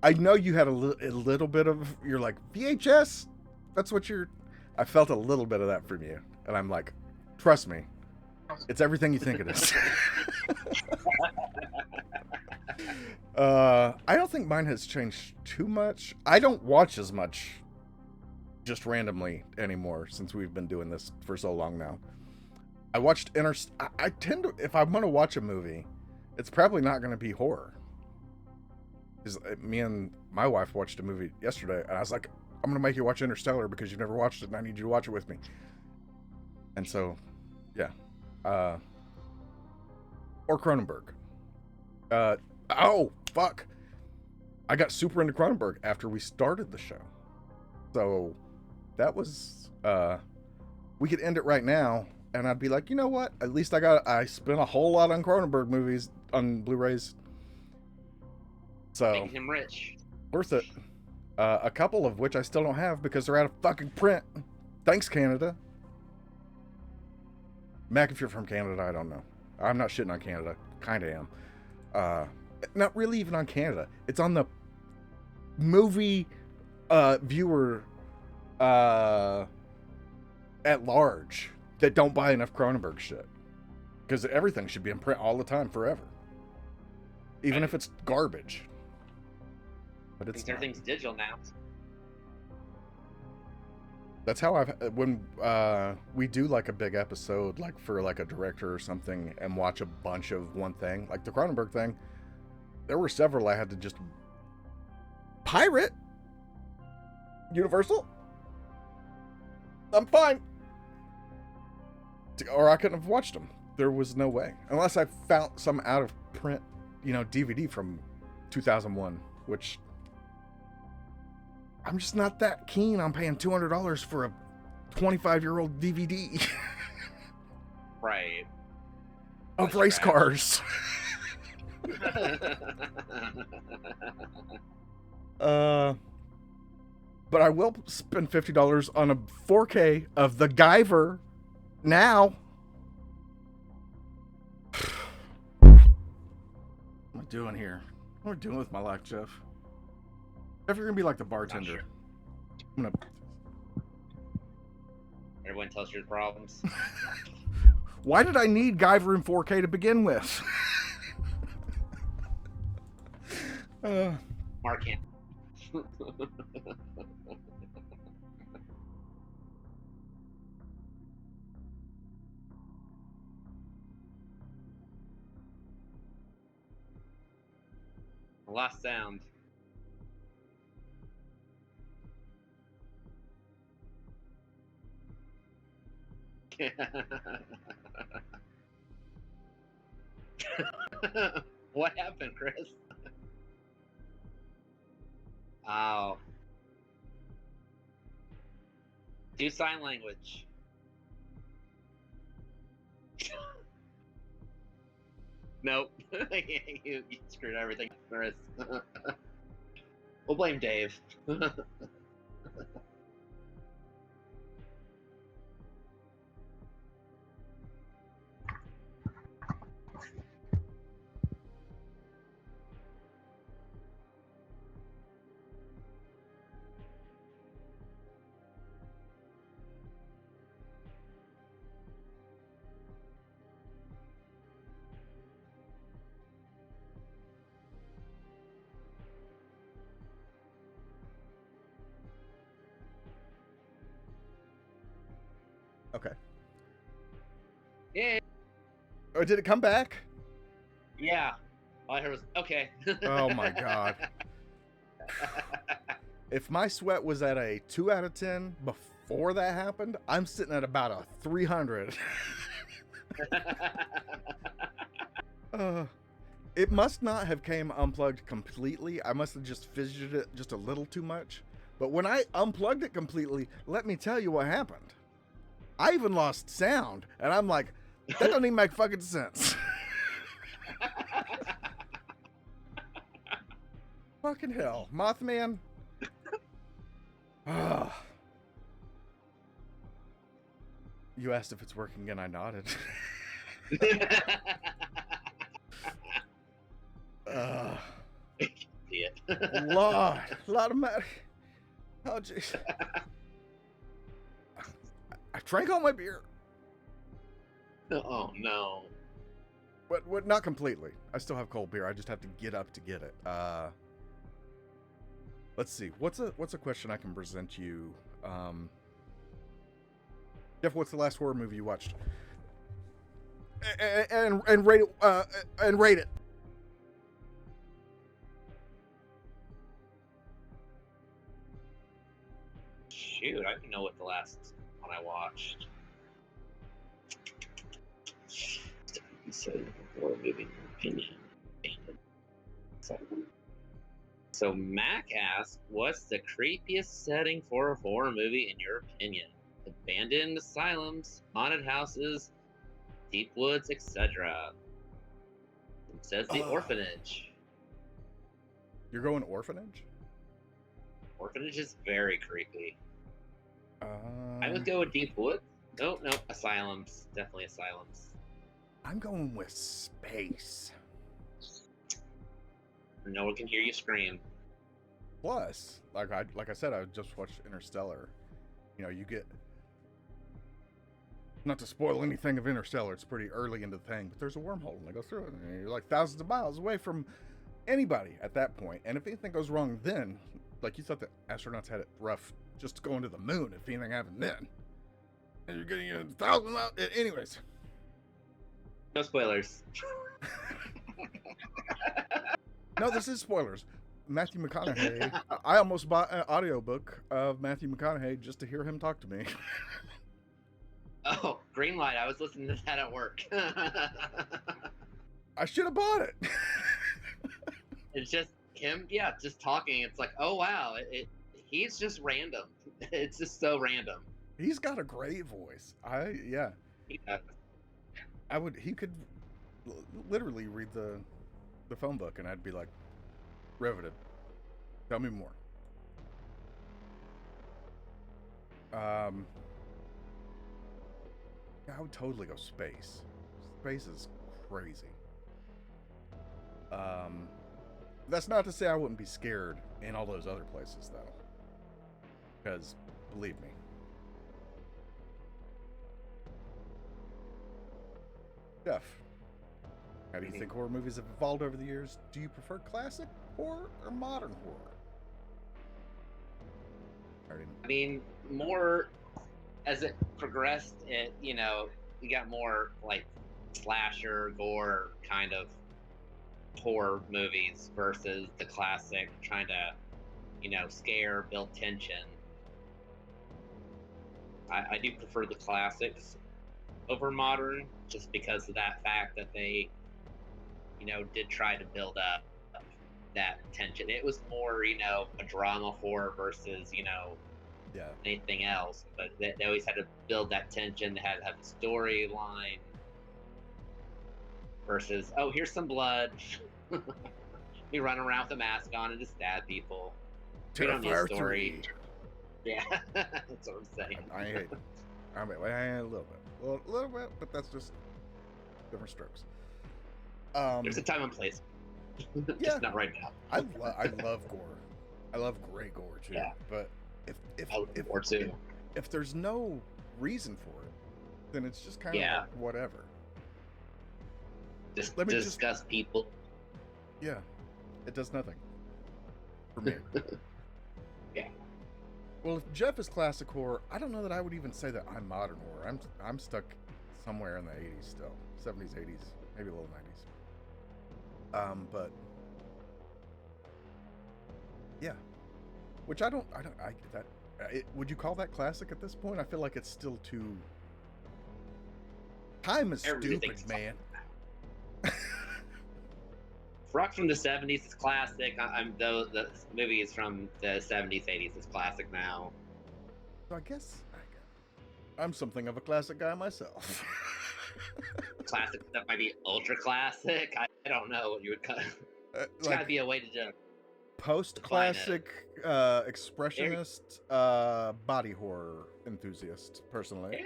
I know you had a little bit of, you're like, VHS? That's what you're... I felt a little bit of that from you. And I'm like, trust me, it's everything you think it is. I don't think mine has changed too much. I don't watch as much just randomly anymore since we've been doing this for so long now. I watched I tend to, if I'm going to watch a movie, it's probably not going to be horror. Because me and my wife watched a movie yesterday, and I was like, I'm going to make you watch Interstellar because you've never watched it, and I need you to watch it with me. And so, yeah. Or Cronenberg. Oh, fuck. I got super into Cronenberg after we started the show. So, that was, we could end it right now, and I'd be like, you know what? At least I spent a whole lot on Cronenberg movies on Blu-rays. So making him rich. Worth it. A couple of which I still don't have because they're out of fucking print. Thanks, Canada. Mac, if you're from Canada, I don't know. I'm not shitting on Canada. Kinda am. Not really even on Canada. It's on the movie viewer at large that don't buy enough Cronenberg shit. Because everything should be in print all the time, forever. Even if it's garbage. But it's everything's digital now. That's how when we do like a big episode, like for like a director or something, and watch a bunch of one thing, like the Cronenberg thing, there were several I had to just pirate. Universal? I'm fine. Or I couldn't have watched them. There was no way. Unless I found some out of print, DVD from 2001, which I'm just not that keen on paying $200 for a 25-year-old DVD. Right. Of race cars. But I will spend $50 on a 4K of The Guyver now. What am I doing here? What am I doing with my life, Jeff? Jeff, you're gonna be like the bartender. Sure. I'm gonna. Everyone tells your problems. Why did I need Guyver in 4K to begin with? Mark Hamill. Last sound. What happened, Chris? Oh. Do sign language. Nope. you screwed everything, Chris. We'll blame Dave. Okay. Yeah. Oh, did it come back? Yeah. All I heard was, okay. Oh my god. If my sweat was at a 2 out of 10 before that happened, I'm sitting at about a 300. It must not have came unplugged completely. I must have just fidgeted it just a little too much. But when I unplugged it completely, let me tell you what happened. I even lost sound, and I'm like, that doesn't even make fucking sense. Fucking hell. Mothman. You asked if it's working, and I nodded. Lot of matter. Oh, jeez. I drank all my beer. Oh no. But not completely. I still have cold beer. I just have to get up to get it. Let's see. What's a question I can present you? Jeff, what's the last horror movie you watched? And rate it. And rate it. Shoot, I don't know what the last one I watched. So, horror movie, in your opinion. So Mac asked, what's the creepiest setting for a horror movie in your opinion? Abandoned asylums, haunted houses, deep woods, etc. It says the orphanage. You're going orphanage? Orphanage is very creepy. I would Um, go with Deep Woods. No, asylums. Definitely asylums. I'm going with space. No one can hear you scream. Plus, like I said, I just watched Interstellar. You know, you get, not to spoil anything of Interstellar, it's pretty early into the thing, but there's a wormhole and they go through it, and you're like thousands of miles away from anybody at that point. And if anything goes wrong then, like you thought the astronauts had it rough just going to the moon, if anything happened then, and you're getting a thousand miles. Anyways. No spoilers. No, this is spoilers. Matthew McConaughey. I almost bought an audiobook of Matthew McConaughey just to hear him talk to me. Oh, green light. I was listening to that at work. I should have bought it. It's just him, just talking. It's like, oh wow, he's just random. It's just so random. He's got a great voice. Yeah. He could literally read the phone book and I'd be like, riveted. Tell me more. I would totally go space. Space is crazy. That's not to say I wouldn't be scared in all those other places though. Because believe me. Jeff, how do you think horror movies have evolved over the years? Do you prefer classic horror or modern horror? I mean, more as it progressed, you got more like slasher, gore kind of horror movies versus the classic trying to, scare, build tension. I do prefer the classics over modern just because of that fact that they, did try to build up that tension. It was more, a drama horror versus, anything else. But they always had to build that tension. They had to have a storyline versus, oh, here's some blood. We run around with a mask on and just stab people. We don't need a story. Yeah, that's what I'm saying. I mean, a little bit, but that's just different strokes. There's a time and place. Just not right now. I love gore. I love great gore too. Yeah. But if there's no reason for it, then it's just kind of like whatever. Just discuss people. Yeah, it does nothing for me. Yeah. Well, if Jeff is classic horror, I don't know that I would even say that I'm modern horror. I'm stuck somewhere in the 80s still. 70s, 80s, maybe a little 90s. But yeah. Which would you call that classic at this point? I feel like it's still too time is stupid, man. Rock from the 70s is classic. The movie is from the 70s, 80s. It's classic now. So I guess I'm something of a classic guy myself. Classic stuff might be ultra classic. I don't know what you would call it. It's got to be a way to do post-classic expressionist body horror enthusiast, personally.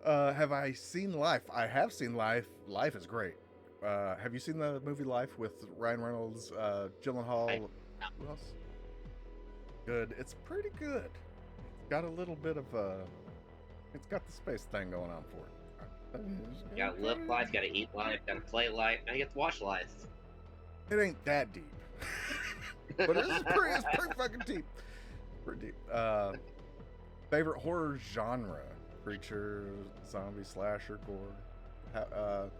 Have I seen Life? I have seen Life. Life is great. Have you seen the movie Life with Ryan Reynolds, Gyllenhaal? Who else? Good. It's pretty good. It's got a little bit of it's got the space thing going on for it. You gotta live life, gotta eat life, gotta play life, now you get to watch life. It ain't that deep. But it's pretty fucking deep. Pretty deep. Favorite horror genre? Creature, zombie, slasher, gore.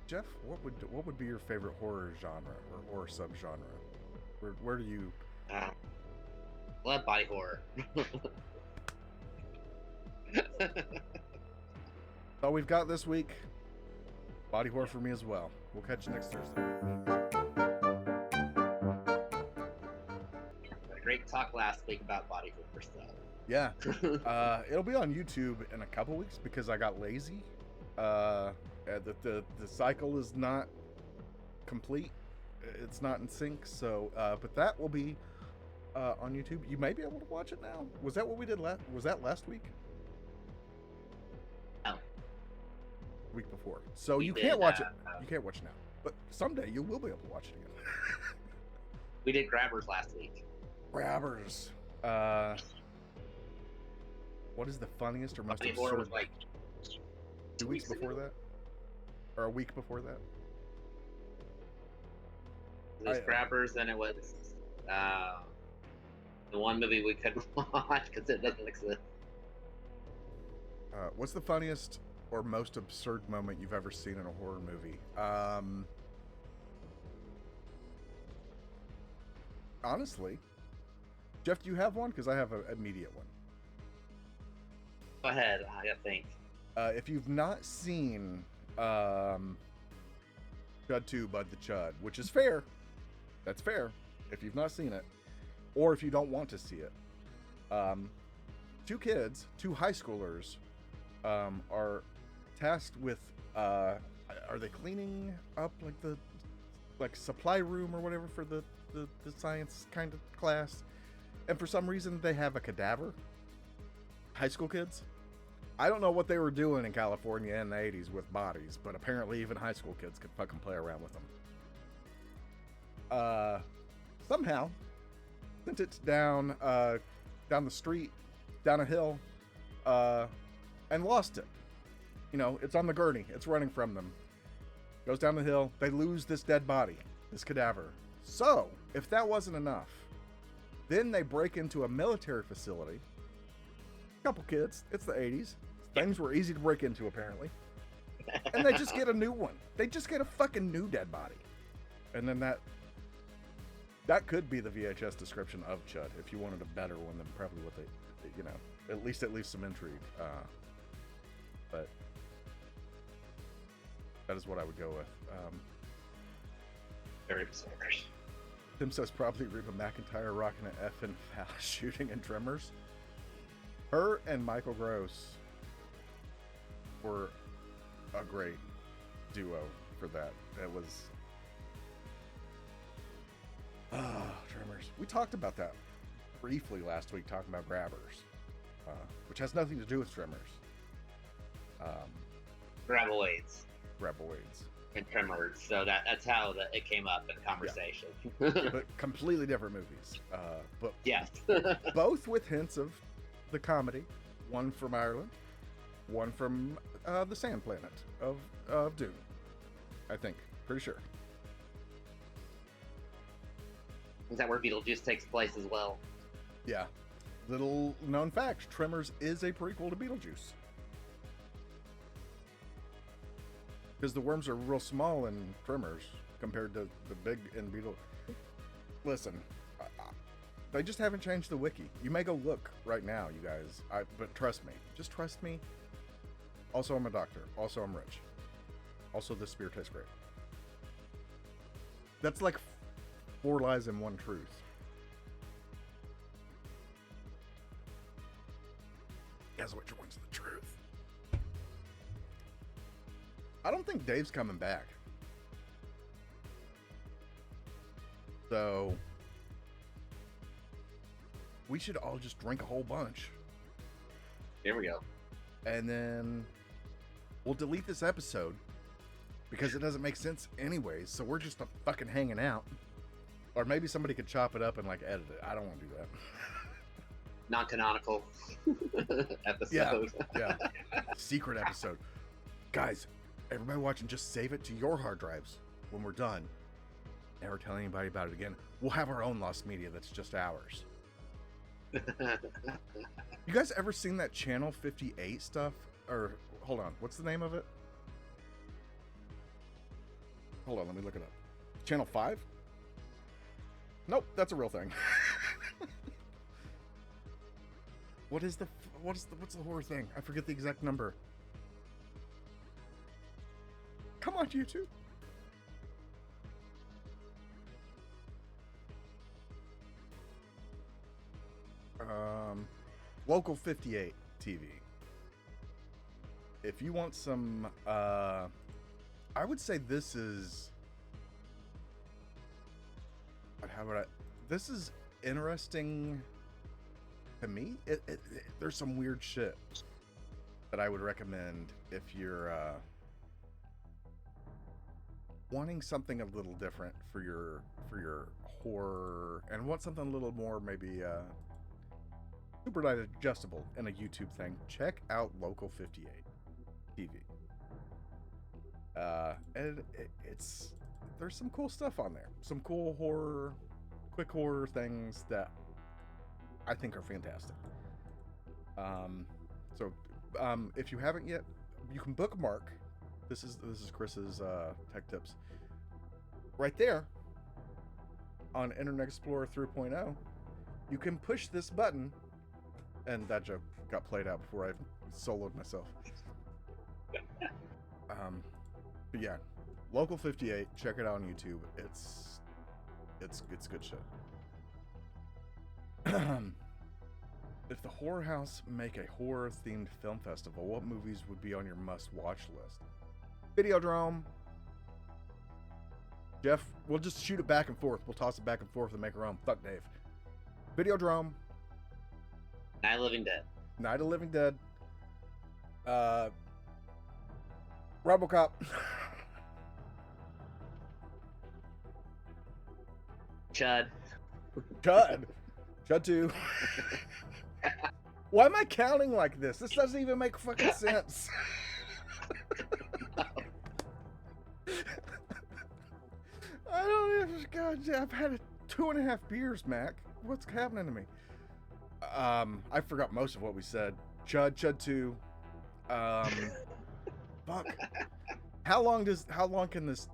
Jeff, what would be your favorite horror genre or horror subgenre? Where do you? Love body horror. That's all we've got this week. Body horror for me as well. We'll catch you next Thursday. Great talk last week about body horror stuff. Yeah. It'll be on YouTube in a couple weeks because I got lazy. That the cycle is not complete. It's not in sync. So, but that will be on YouTube. You may be able to watch it now. Was that what we did last? Was that last week? No. Week before. So you can't watch it. You can't watch it now. But someday you will be able to watch it again. We did Grabbers last week. Grabbers. What is the funniest or most Before absurd? was like 2 weeks before that, or a week before that. It was Grabbers, and it was the one movie we couldn't watch because it doesn't exist. What's the funniest or most absurd moment you've ever seen in a horror movie? Honestly, Jeff, do you have one? Because I have an immediate one. Go ahead. I gotta think. If you've not seen Chud 2, Bud the Chud, which is fair, that's fair. If you've not seen it, or if you don't want to see it, two kids, two high schoolers, are tasked with are they cleaning up like the supply room or whatever for the science kind of class, and for some reason they have a cadaver. High school kids. I don't know what they were doing in California in the 80s with bodies, but apparently even high school kids could fucking play around with them. Somehow sent it down the street, down a hill, and lost it. You know, it's on the gurney. It's running from them. Goes down the hill. They lose this dead body, this cadaver. So, if that wasn't enough, then they break into a military facility. Couple kids. It's the 80s. Things were easy to break into, apparently. And they just get a new one. They just get a fucking new dead body. And then that could be the VHS description of Chud, if you wanted a better one than probably what they, you know, at least it leaves some intrigue. But that is what I would go with. Very bizarre. Tim says probably Reba McEntire rocking an effing foul shooting in Tremors. Her and Michael Gross were a great duo for that. It was Tremors. We talked about that briefly last week, talking about Grabbers, which has nothing to do with Tremors. Graboids. Graboids. And Tremors. So that's how it came up in conversation. Yeah. But completely different movies. But yes. Both with hints of the comedy. One from Ireland, one from the Sand Planet of Dune. I think. Pretty sure. Is that where Beetlejuice takes place as well? Yeah. Little known fact, Tremors is a prequel to Beetlejuice. Because the worms are real small in Tremors compared to the big in Beetle. Listen, they just haven't changed the wiki. You may go look right now, you guys. But trust me. Just trust me. Also, I'm a doctor. Also, I'm rich. Also, this beer tastes great. That's like 4 lies and 1 truth. Guess which one's the truth? I don't think Dave's coming back. So we should all just drink a whole bunch. Here we go. And then we'll delete this episode because it doesn't make sense anyways. So we're just fucking hanging out. Or maybe somebody could chop it up and like edit it. I don't want to do that. Non-canonical episode. Yeah. Secret episode. Guys, everybody watching, just save it to your hard drives when we're done. Never tell anybody about it again. We'll have our own lost media that's just ours. You guys ever seen that Channel 58 stuff? Or, hold on, what's the name of it? Hold on, let me look it up. Channel 5? Nope, that's a real thing. What's the horror thing? I forget the exact number. Come on, YouTube. Local 58 TV. If you want some I would say this is. But how would I? This is interesting to me. There's some weird shit that I would recommend if you're wanting something a little different for your horror and want something a little more maybe super digestible in a YouTube thing. Check out Local 58 TV. And it's there's some cool stuff on there. Some cool horror, quick horror things that I think are fantastic. So if you haven't yet, you can bookmark. This is Chris's tech tips. Right there on Internet Explorer 3.0, you can push this button, and that joke got played out before I soloed myself. But yeah, Local 58. Check it out on YouTube. It's good shit. If the Horror House make a horror-themed film festival, what movies would be on your must-watch list? Videodrome. Jeff, we'll just shoot it back and forth. We'll toss it back and forth and make our own. Fuck Dave. Videodrome. Night of the Living Dead. Night of the Living Dead. RoboCop. Chud. Chud 2. Why am I counting like this? This doesn't even make fucking sense. I don't even. God, I've had 2.5 beers, Mac. What's happening to me? I forgot most of what we said. Chud 2. Fuck. How long can this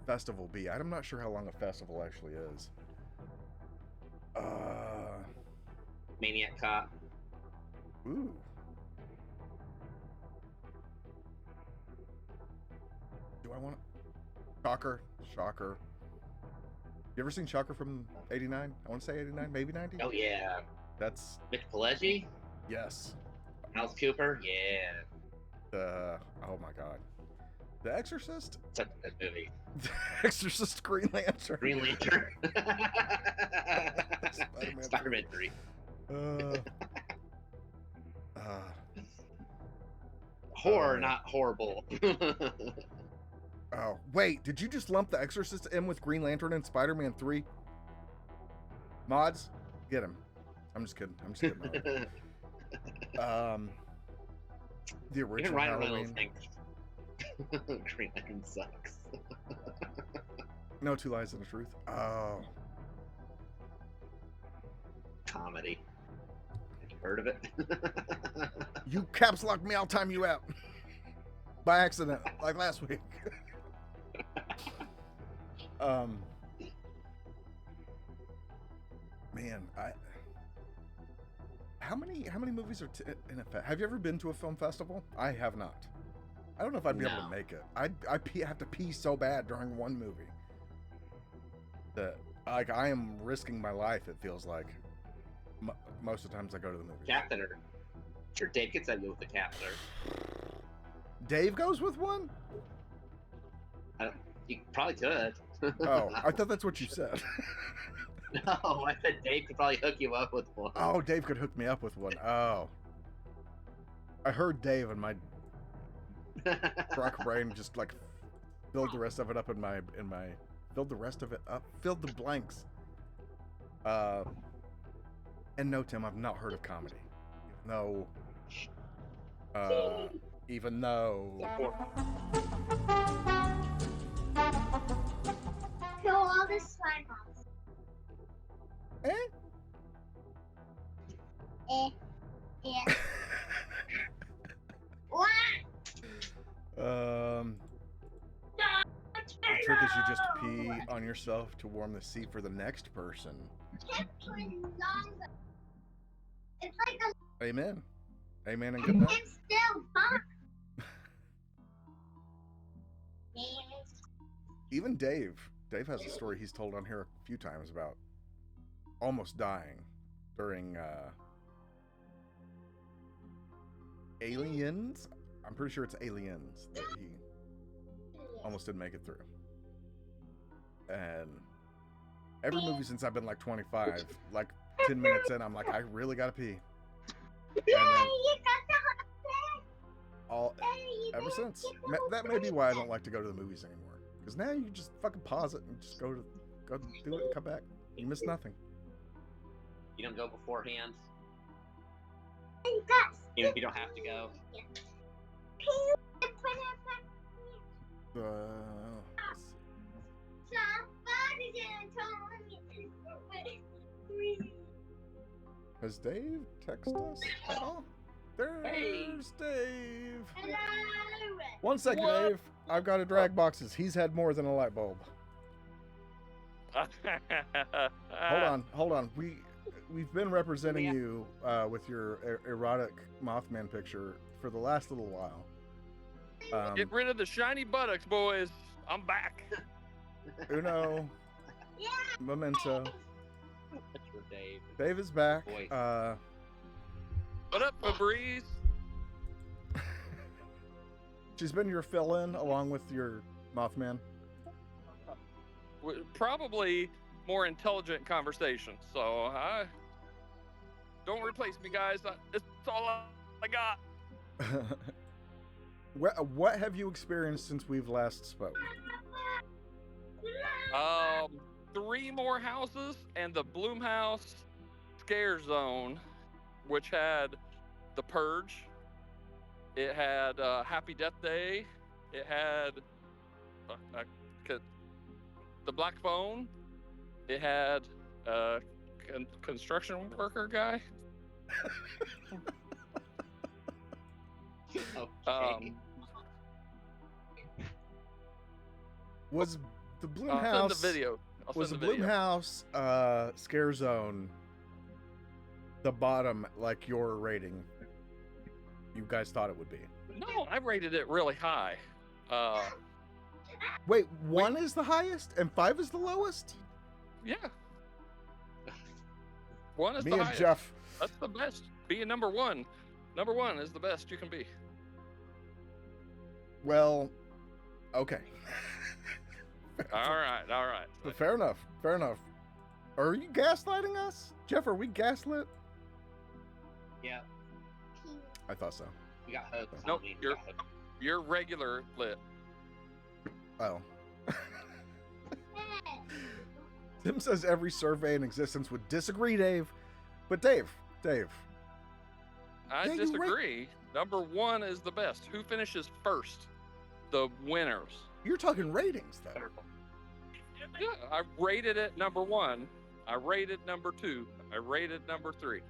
festival be? I'm not sure how long a festival actually is. Maniac Cop. Ooh. Do I want to? Shocker. You ever seen Shocker from 89? I want to say 89, maybe 90? Oh, yeah. That's... Mitch Pileggi? Yes. Alice Cooper? Yeah. Oh my god. The Exorcist? Such a good movie. The Exorcist, Green Lantern. Green Lantern. Spider-Man 3. Horror, not horrible. Oh, wait. Did you just lump The Exorcist in with Green Lantern and Spider-Man 3? Mods? Get him. I'm just kidding. The original Halloween. Green Lantern sucks. No Two Lies and a Truth. Oh. Comedy. Have you heard of it? You caps locked me, I'll time you out. By accident, like last week. Man, how many movies are in effect? Have you ever been to a film festival? I have not. I don't know if I'd be able to make it. I have to pee so bad during one movie that I am risking my life. It feels like most of the times I go to the movie. Catheter. Sure, Dave gets that with the catheter. Dave goes with one? You probably could. Oh, I thought that's what you said. No, I said Dave could probably hook you up with one. Oh, Dave could hook me up with one. Oh. I heard Dave and my drunk brain just like filled the rest of it up in my filled the rest of it up, filled the blanks. And no, Tim, I've not heard of comedy. No. Even though. Kill all the slime balls. Eh? What? The trick is you just pee on yourself to warm the seat for the next person. It's like a... Amen. Amen and good night. It's still fun. Even Dave has a story he's told on here a few times about almost dying during Aliens. I'm pretty sure it's Aliens that he almost didn't make it through. And every movie since I've been like 25, like 10 minutes in, I'm like, I really gotta pee. And then ever since, that may be why I don't like to go to the movies anymore. Because now you just fucking pause it and just go do it and come back. You miss nothing. You don't go beforehand. Even if you don't have to go. Let's see. Has Dave texted us at all? There's Dave. Hello. 1 second, What? Dave. I've got to drag boxes. He's had more than a light bulb. Hold on. We've been representing you with your erotic Mothman picture for the last little while. Get rid of the shiny buttocks, boys. I'm back. Uno, Yeah. memento. That's for Dave. Dave is back. Voice. What up, Febreze? She's been your fill-in along with your Mothman. Probably more intelligent conversation. So don't replace me, guys. It's all I got. What have you experienced since we've last spoke? 3 more houses and the Bloomhouse Scare Zone, which had The Purge. It had Happy Death Day. It had the Black Phone. It had construction worker guy. Okay. Was the I'll Bloomhouse send the video. was the Bloomhouse Scare Zone the bottom, like your rating you guys thought it would be? No, I rated it really high. Wait, 1 is the highest and 5 is the lowest? Yeah. 1 is Me the and highest. Jeff. That's the best. Being number 1. Number 1 is the best you can be. Well, okay. All right. Fair enough. Are you gaslighting us? Jeff, are we gaslit? Yeah, I thought so. we got hooked. Nope, We you're- got hooked. You're regular lit. Oh. Tim says every survey in existence would disagree, Dave. But Dave. I Yeah, you disagree. Number 1 is the best. Who finishes first? The winners. You're talking ratings, though. Yeah, I rated it number 1. I rated number 2. I rated number 3.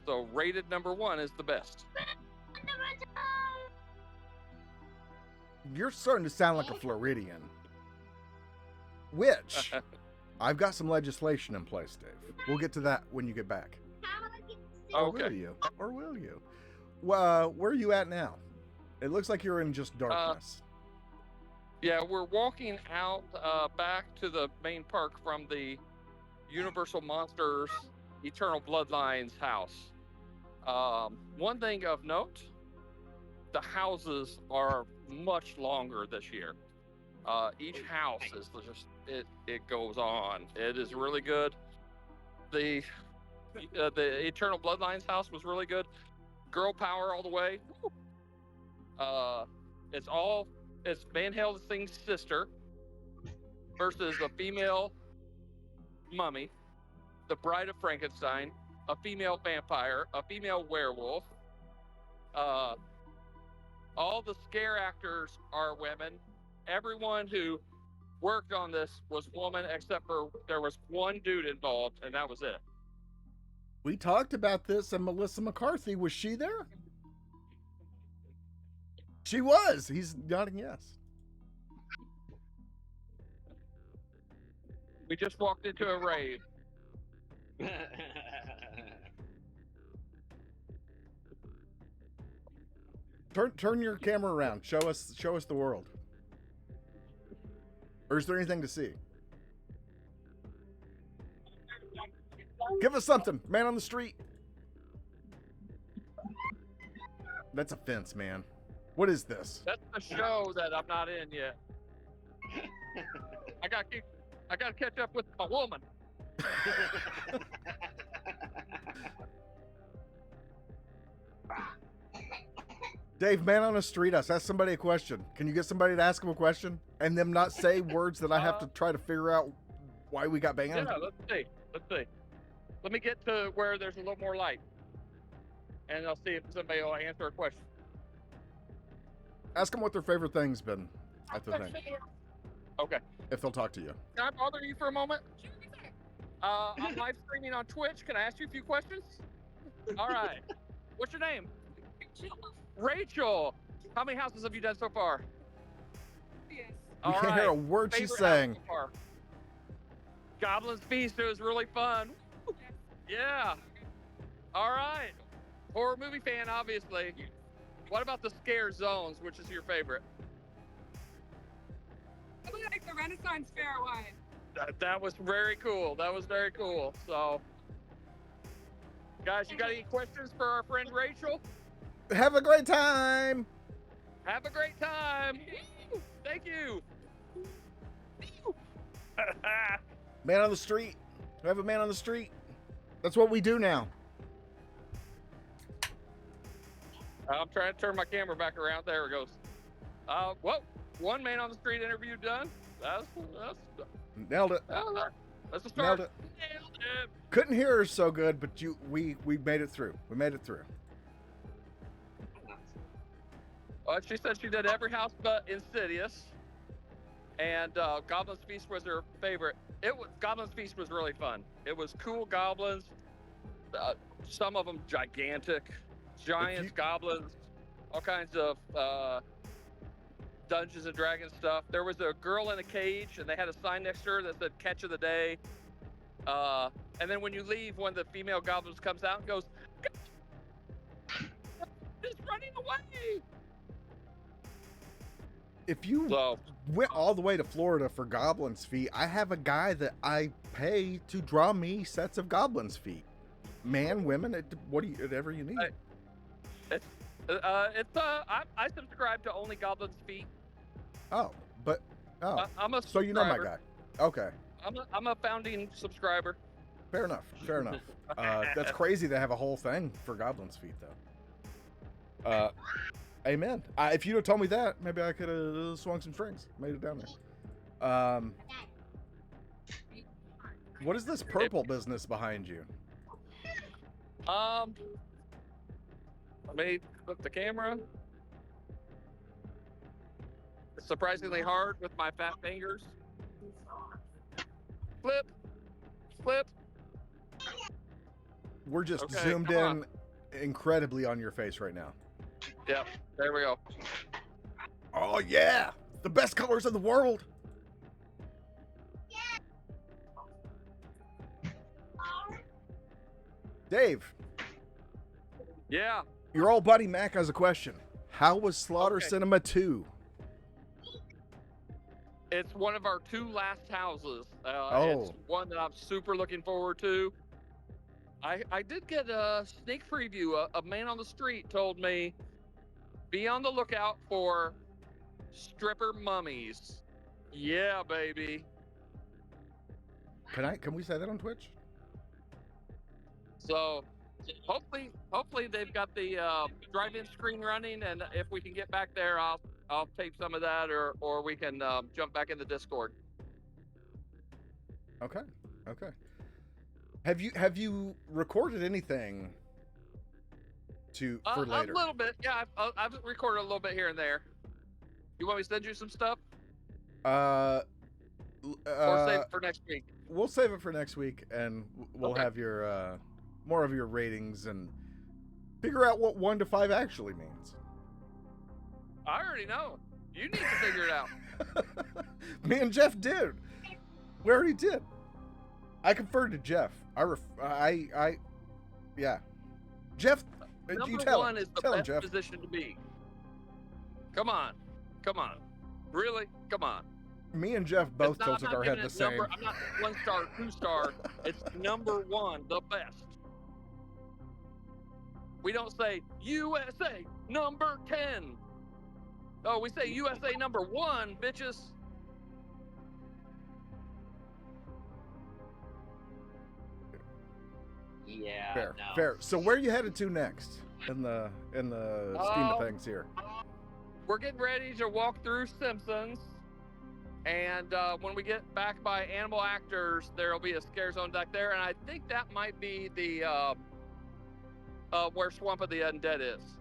So rated number 1 is the best. You're starting to sound like a Floridian. Which, I've got some legislation in place, Dave. We'll get to that when you get back. Or will Okay. you? Or will you? Well, where are you at now? It looks like you're in just darkness. Yeah, we're walking out back to the main park from the Universal Monsters Eternal Bloodlines house. One thing of note, the houses are much longer this year. Each house is just, it goes on. It is really good. The Eternal Bloodlines house was really good. Girl power all the way. It's Van Helsing's sister versus a female mummy, the Bride of Frankenstein, a female vampire, a female werewolf. All the scare actors are women. Everyone who worked on this was woman, except for there was one dude involved, and that was it. We talked about this, and Melissa McCarthy, was she there? She was. He's nodding yes. We just walked into a rave. Turn your camera around. Show us the world. Or is there anything to see? Give us something, man on the street. That's a fence, man. What is this? That's the show that I'm not in yet. I got to catch up with my woman. Dave, man on the street, us. Ask somebody a question. Can you get somebody to ask him a question and them not say words that I have to try to figure out why we got banned? Yeah, let's see. Let me get to where there's a little more light, and I'll see if somebody will answer a question. Ask them what their favorite thing's been at the thing. Okay. If they'll talk to you. Can I bother you for a moment? I'm live streaming on Twitch. Can I ask you a few questions? All right. What's your name? Rachel. How many houses have you done so far? Yes. You can't hear a word she's saying. So Goblin's Feast, it was really fun. Yeah. All right. Horror movie fan, obviously. What about the scare zones? Which is your favorite? I really like the Renaissance Fair one. That was very cool. That was very cool. So, guys, you got any questions for our friend Rachel? Have a great time. Have a great time. Thank you. Man on the street. We have a man on the street. That's what we do now. I'm trying to turn my camera back around. There it goes. Whoa. One man on the street interview done. That's Nailed it. That's a start. Nailed it. Nailed it. Couldn't hear her so good, but we made it through. We made it through. She said she did every house but Insidious, and Goblin's Feast was her favorite. Goblin's Feast was really fun. It was cool goblins, some of them gigantic, giants, goblins, all kinds of Dungeons and Dragons stuff. There was a girl in a cage, and they had a sign next to her that said "Catch of the Day." And then when you leave, one of the female goblins comes out and goes, "It's running away!" If you went all the way to Florida for Goblin's Feet, I have a guy that I pay to draw me sets of Goblin's Feet. Man, women, whatever you need. I subscribe to only Goblin's Feet. I'm a so you know my guy. Okay. I'm a founding subscriber. Fair enough. That's crazy to have a whole thing for Goblin's Feet, though. Amen. If you'd have told me that, maybe I could have swung some strings, made it down there. What is this purple business behind you? Let me flip the camera. It's surprisingly hard with my fat fingers. Flip. We're just zoomed in incredibly on your face right now. Yep, there we go. Oh yeah, the best colors in the world. Dave. Yeah. Your old buddy Mac has a question. How was Slaughter Cinema 2? It's one of our two last houses. It's one that I'm super looking forward to. I did get a sneak preview. A man on the street told me, be on the lookout for stripper mummies. Yeah, baby. Can we say that on Twitch? So hopefully they've got the drive-in screen running, and if we can get back there, I'll tape some of that, or we can jump back in the Discord. Okay. Have you recorded anything for later? A little bit, yeah. I've recorded a little bit here and there. You want me to send you some stuff? Or save it for next week? We'll save it for next week, and we'll have your more of your ratings and figure out what 1 to 5 actually means. I already know. You need to figure it out. Me and Jeff did. We already did. I conferred to Jeff. Yeah. Jeff, Number you tell one him. is the Tell him, best Jeff. position to be. Come on. Really? Come on. Me and Jeff both tilted our head the same. I'm not 1 star, 2 star. It's number 1, the best. We don't say USA number 10. Oh, we say USA #1, bitches. Yeah. Fair, No. fair. So where are you headed to next in the scheme of things here? We're getting ready to walk through Simpsons, and when we get back by Animal Actors, there'll be a scare zone back there, and I think that might be the where Swamp of the Undead is.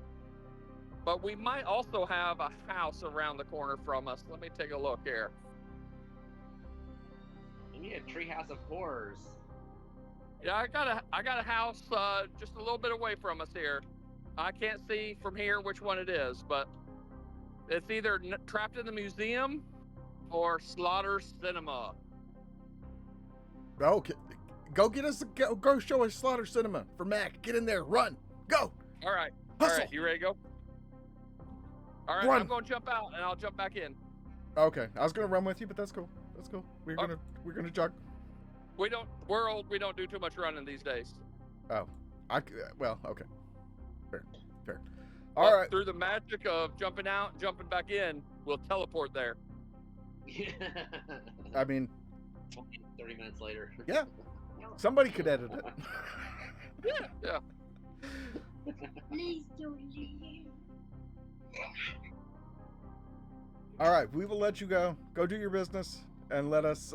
But we might also have a house around the corner from us. Let me take a look here. We need a treehouse of horrors. Yeah, I got a house just a little bit away from us here. I can't see from here which one it is, but it's either Trapped in the Museum or Slaughter Cinema. Okay, go get us. Go show us Slaughter Cinema for Mac. Get in there. Run. Go. All right. Hustle. All right. You ready to go? All right. Run. I'm going to jump out and I'll jump back in. Okay, I was gonna run with you, but that's cool. That's cool. We're gonna jog. We're old. We don't do too much running these days. Oh, well, okay. Fair. All right. Through the magic of jumping out, jumping back in, we'll teleport there. I mean, 20, 30 minutes later. yeah. Somebody could edit it. Yeah. Please don't leave. All right, we will let you go. Go do your business and let us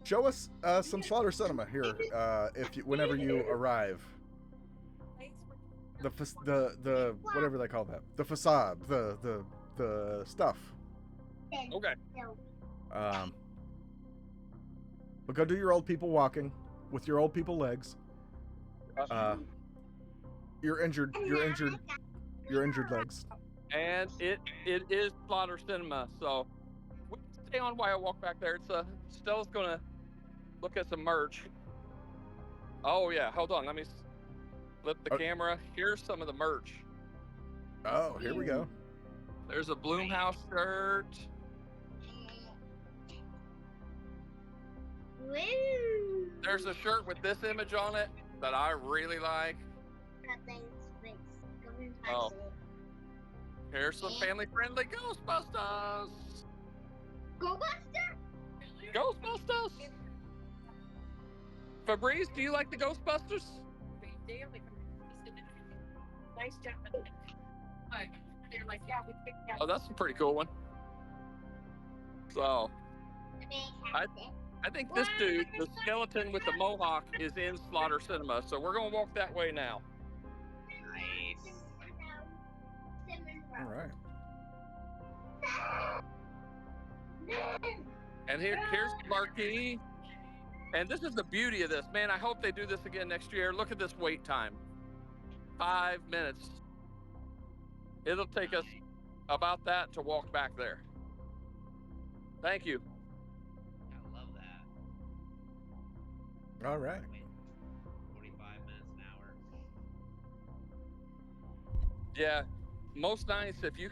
show us some Slaughter Cinema here whenever you arrive. The whatever they call that, the facade, the stuff. Okay. But go do your old people walking with your old people legs. Your injured legs. And it is Slaughter Cinema, so we can stay on while I walk back there. It's Stella's gonna look at some merch. Oh yeah, hold on. Let me flip the camera. Here's some of the merch. Oh, here we go. There's a Bloomhouse shirt. Woo! There's a shirt with this image on it that I really like. Oh. Here's some family-friendly Ghostbusters. Ghostbuster? Ghostbusters. Fabrice, do you like the Ghostbusters? Nice job. They're like, yeah, we picked that. Oh, that's a pretty cool one. So, I think this dude, the skeleton with the mohawk, is in Slaughter Cinema. So we're gonna walk that way now. Nice. All right. And here's the marquee. And this is the beauty of this, man. I hope they do this again next year. Look at this wait time. 5 minutes. It'll take us about that to walk back there. Thank you. I love that. All right. 45 minutes an hour. Yeah, most nights if you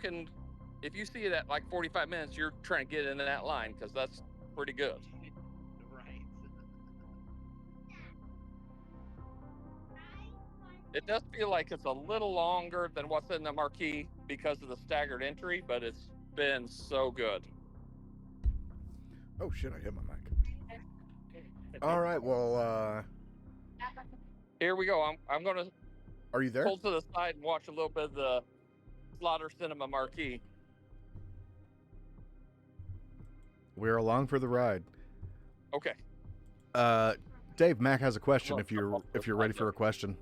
see it at like 45 minutes, you're trying to get into that line because that's pretty good. Right. It does feel like it's a little longer than what's in the marquee because of the staggered entry, but it's been so good. Oh shit! I hit my mic. All right. Well, Here we go. I'm gonna are you there? pull to the side and watch a little bit of the Slaughter Cinema marquee. We're along for the ride. Okay. Dave, Mac has a question. If you're ready for a question.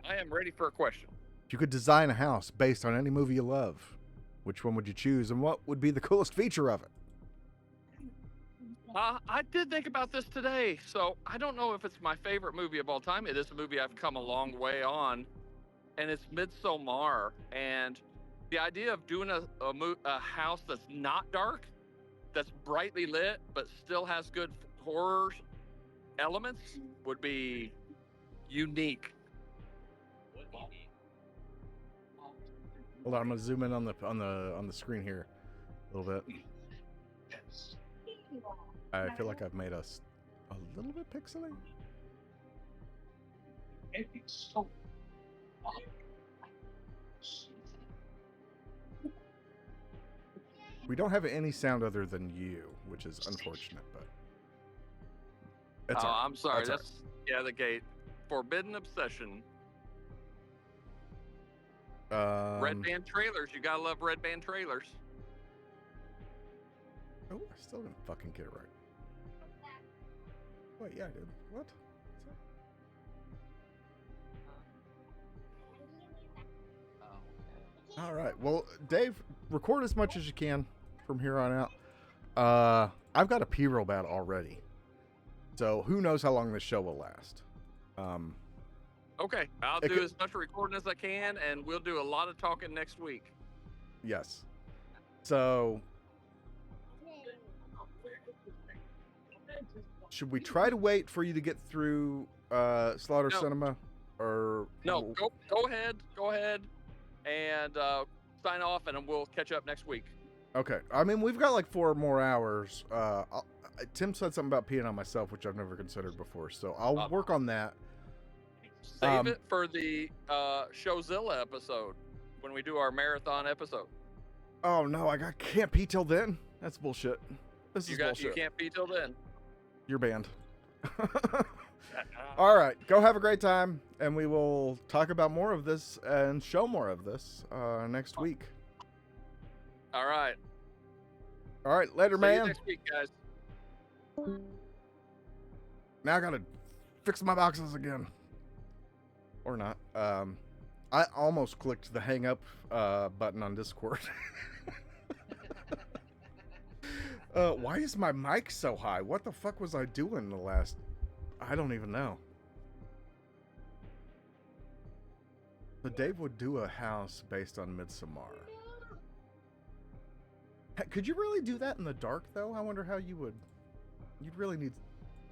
I am ready for a question. If you could design a house based on any movie you love, which one would you choose, and what would be the coolest feature of it? I did think about this today, so I don't know if it's my favorite movie of all time. It is a movie I've come a long way on, and it's Midsommar. And the idea of doing a house that's not dark, that's brightly lit, but still has good horror elements would be unique. Would be neat. Hold on, I'm gonna zoom in on the screen here a little bit. I feel like I've made us a little bit pixely. We don't have any sound other than you, which is unfortunate, but it's all right. I'm sorry. That's That's the gate. Forbidden Obsession. Red band trailers. You gotta love red band trailers. Oh, I still didn't fucking get it right. Wait, yeah, I did. What? All right. Well, Dave, record as much as you can from here on out. I've got a pee real bad already, so who knows how long this show will last. Okay, I'll do as much recording as I can, and we'll do a lot of talking next week. Yes. So, should we try to wait for you to get through Slaughter No. Cinema, or No, go ahead, and sign off, and we'll catch up next week. Okay. I mean, we've got like 4 more hours. Tim said something about peeing on myself, which I've never considered before, so I'll work on that. Save it for the Showzilla episode when we do our marathon episode. Oh no, I can't pee till then. That's bullshit. This is bullshit. You can't pee till then. You're banned. All right, go have a great time, and we will talk about more of this and show more of this next week. All right. All right, later, See man. you next week, guys. Now I gotta fix my boxes again. Or not. I almost clicked the hang up button on Discord. Why is my mic so high? What the fuck was I doing the last... I don't even know. So Dave would do a house based on Midsommar. Could you really do that in the dark, though? I wonder how you would... You'd really need...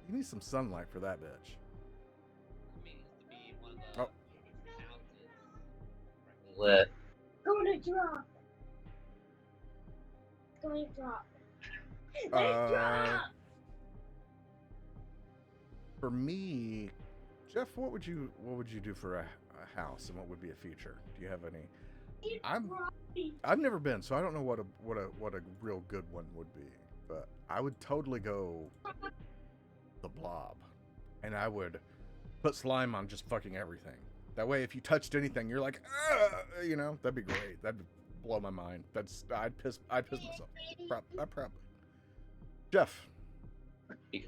You need some sunlight for that bitch. Oh. Lit. Going to drop. Going to drop. Let's drop. For me, Jeff, what would you do for a house, and what would be a feature? Do you have any? I've never been, so I don't know what a real good one would be. But I would totally go the Blob, and I would put slime on just fucking everything. That way, if you touched anything, you're like, you know, that'd be great. That'd blow my mind. I'd piss myself. Probably. Jeff, you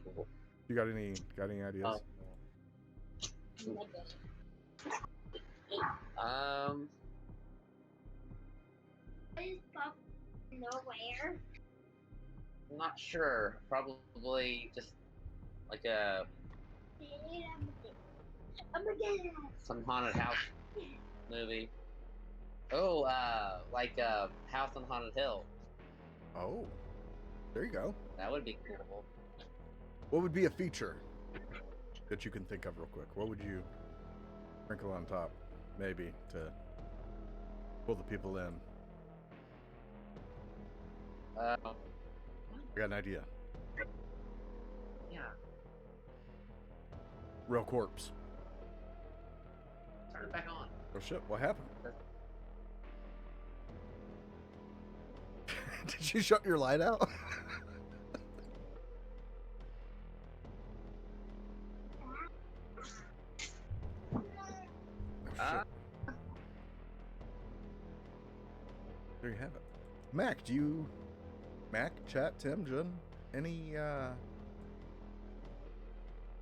got any ideas? Is Bob nowhere? I'm not sure. Probably just like some haunted house movie. Oh, like House on Haunted Hill. Oh, there you go. That would be cool. What would be a feature that you can think of real quick? What would you sprinkle on top, maybe, to pull the people in? I got an idea. Yeah. Real corpse. Turn it back on. Oh shit, what happened? Did you shut your light out? There you have it. Mac, Chat, Tim, Jen, any,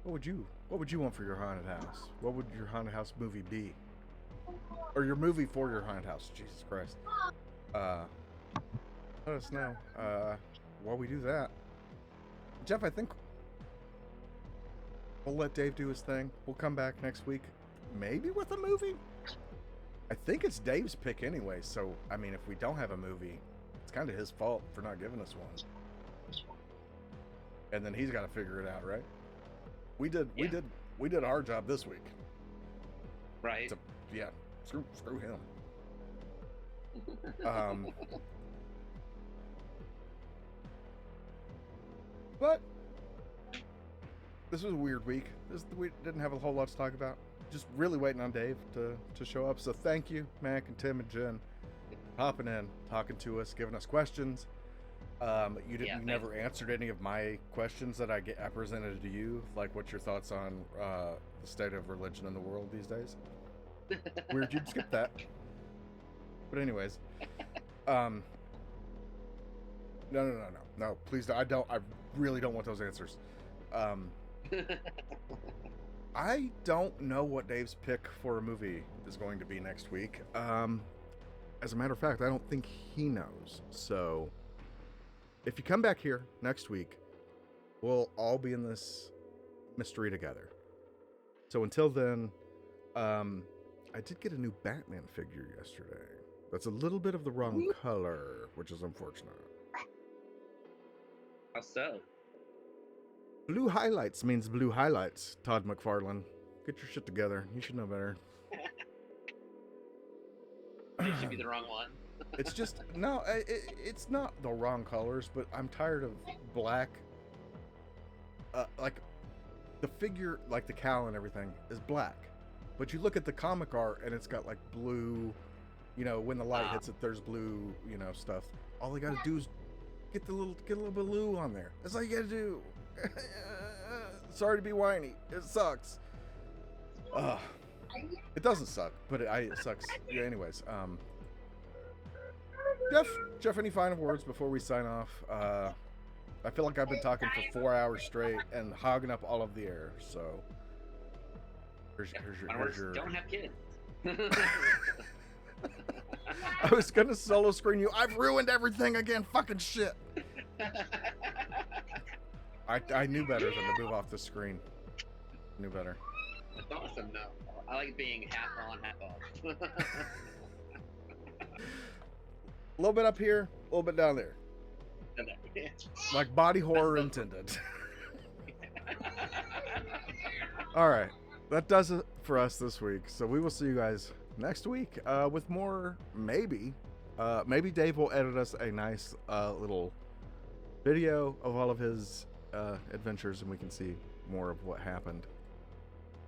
what would you want for your haunted house? What would your haunted house movie be? Or your movie for your haunted house, Jesus Christ. Let us know, while we do that. Jeff, I think we'll let Dave do his thing. We'll come back next week, maybe with a movie? I think it's Dave's pick anyway, so, I mean, if we don't have a movie, it's kind of his fault for not giving us one. And then he's got to figure it out, right? We did our job this week. Right. So, yeah, screw him. But this was a weird week. We didn't have a whole lot to talk about. Just really waiting on Dave to show up. So thank you, Mac and Tim and Jen, hopping in, talking to us, giving us questions. You never answered any of my questions that I presented to you. Like, what's your thoughts on the state of religion in the world these days? Weird you'd skip that. But anyways, no, please don't. I really don't want those answers. I don't know what Dave's pick for a movie is going to be next week. As a matter of fact, I don't think he knows. So, if you come back here next week, we'll all be in this mystery together. So until then, I did get a new Batman figure yesterday. That's a little bit of the wrong color, which is unfortunate. How so? Blue highlights means blue highlights, Todd McFarlane. Get your shit together. You should know better. It should be the wrong one. It's just, no, it's not the wrong colors, but I'm tired of black. Like, the figure, like the cowl and everything, is black. But you look at the comic art, and it's got, like, blue, you know, when the light hits it, there's blue, you know, stuff. All they gotta do is get a little bit of blue on there. That's all you gotta do. Sorry to be whiny. It sucks. It doesn't suck, but it sucks. Yeah, anyways, Jeff, any final words before we sign off? I feel like I've been talking for 4 hours straight and hogging up all of the air, so here's your... Don't have kids. I was gonna solo screen you. I've ruined everything again. Fucking shit. I knew better than to move off the screen. Knew better. That's awesome. No, I like being half on, half off. A little bit up here, a little bit down there. Like body horror intended. All right, that does it for us this week. So we will see you guys next week with more. Maybe Dave will edit us a nice little video of all of his adventures, and we can see more of what happened.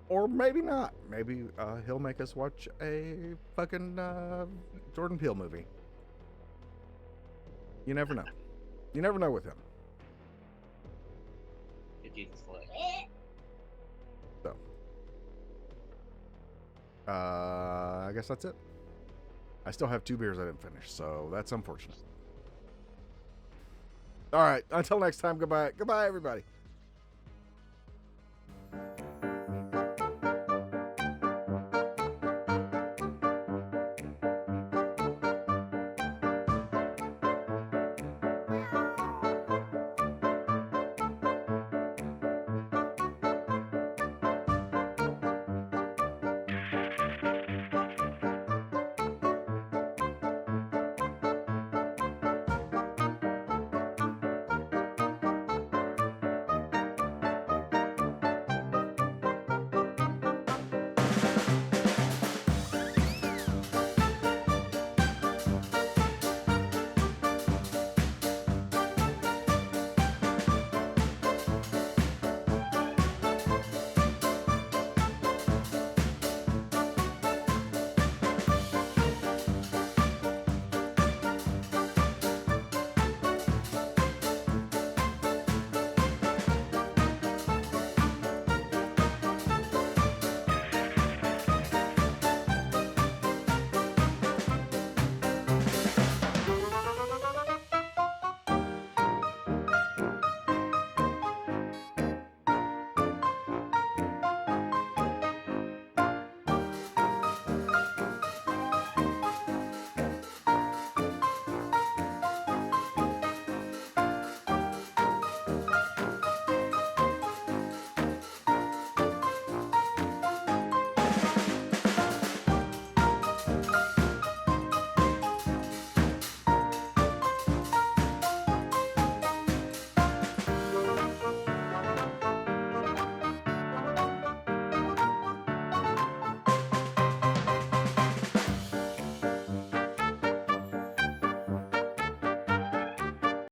Or maybe not. Maybe he'll make us watch a fucking Jordan Peele movie. You never know. You never know with him. Jesus flick. So, I guess that's it. I still have 2 beers I didn't finish, so that's unfortunate. All right, until next time, goodbye. Goodbye, everybody.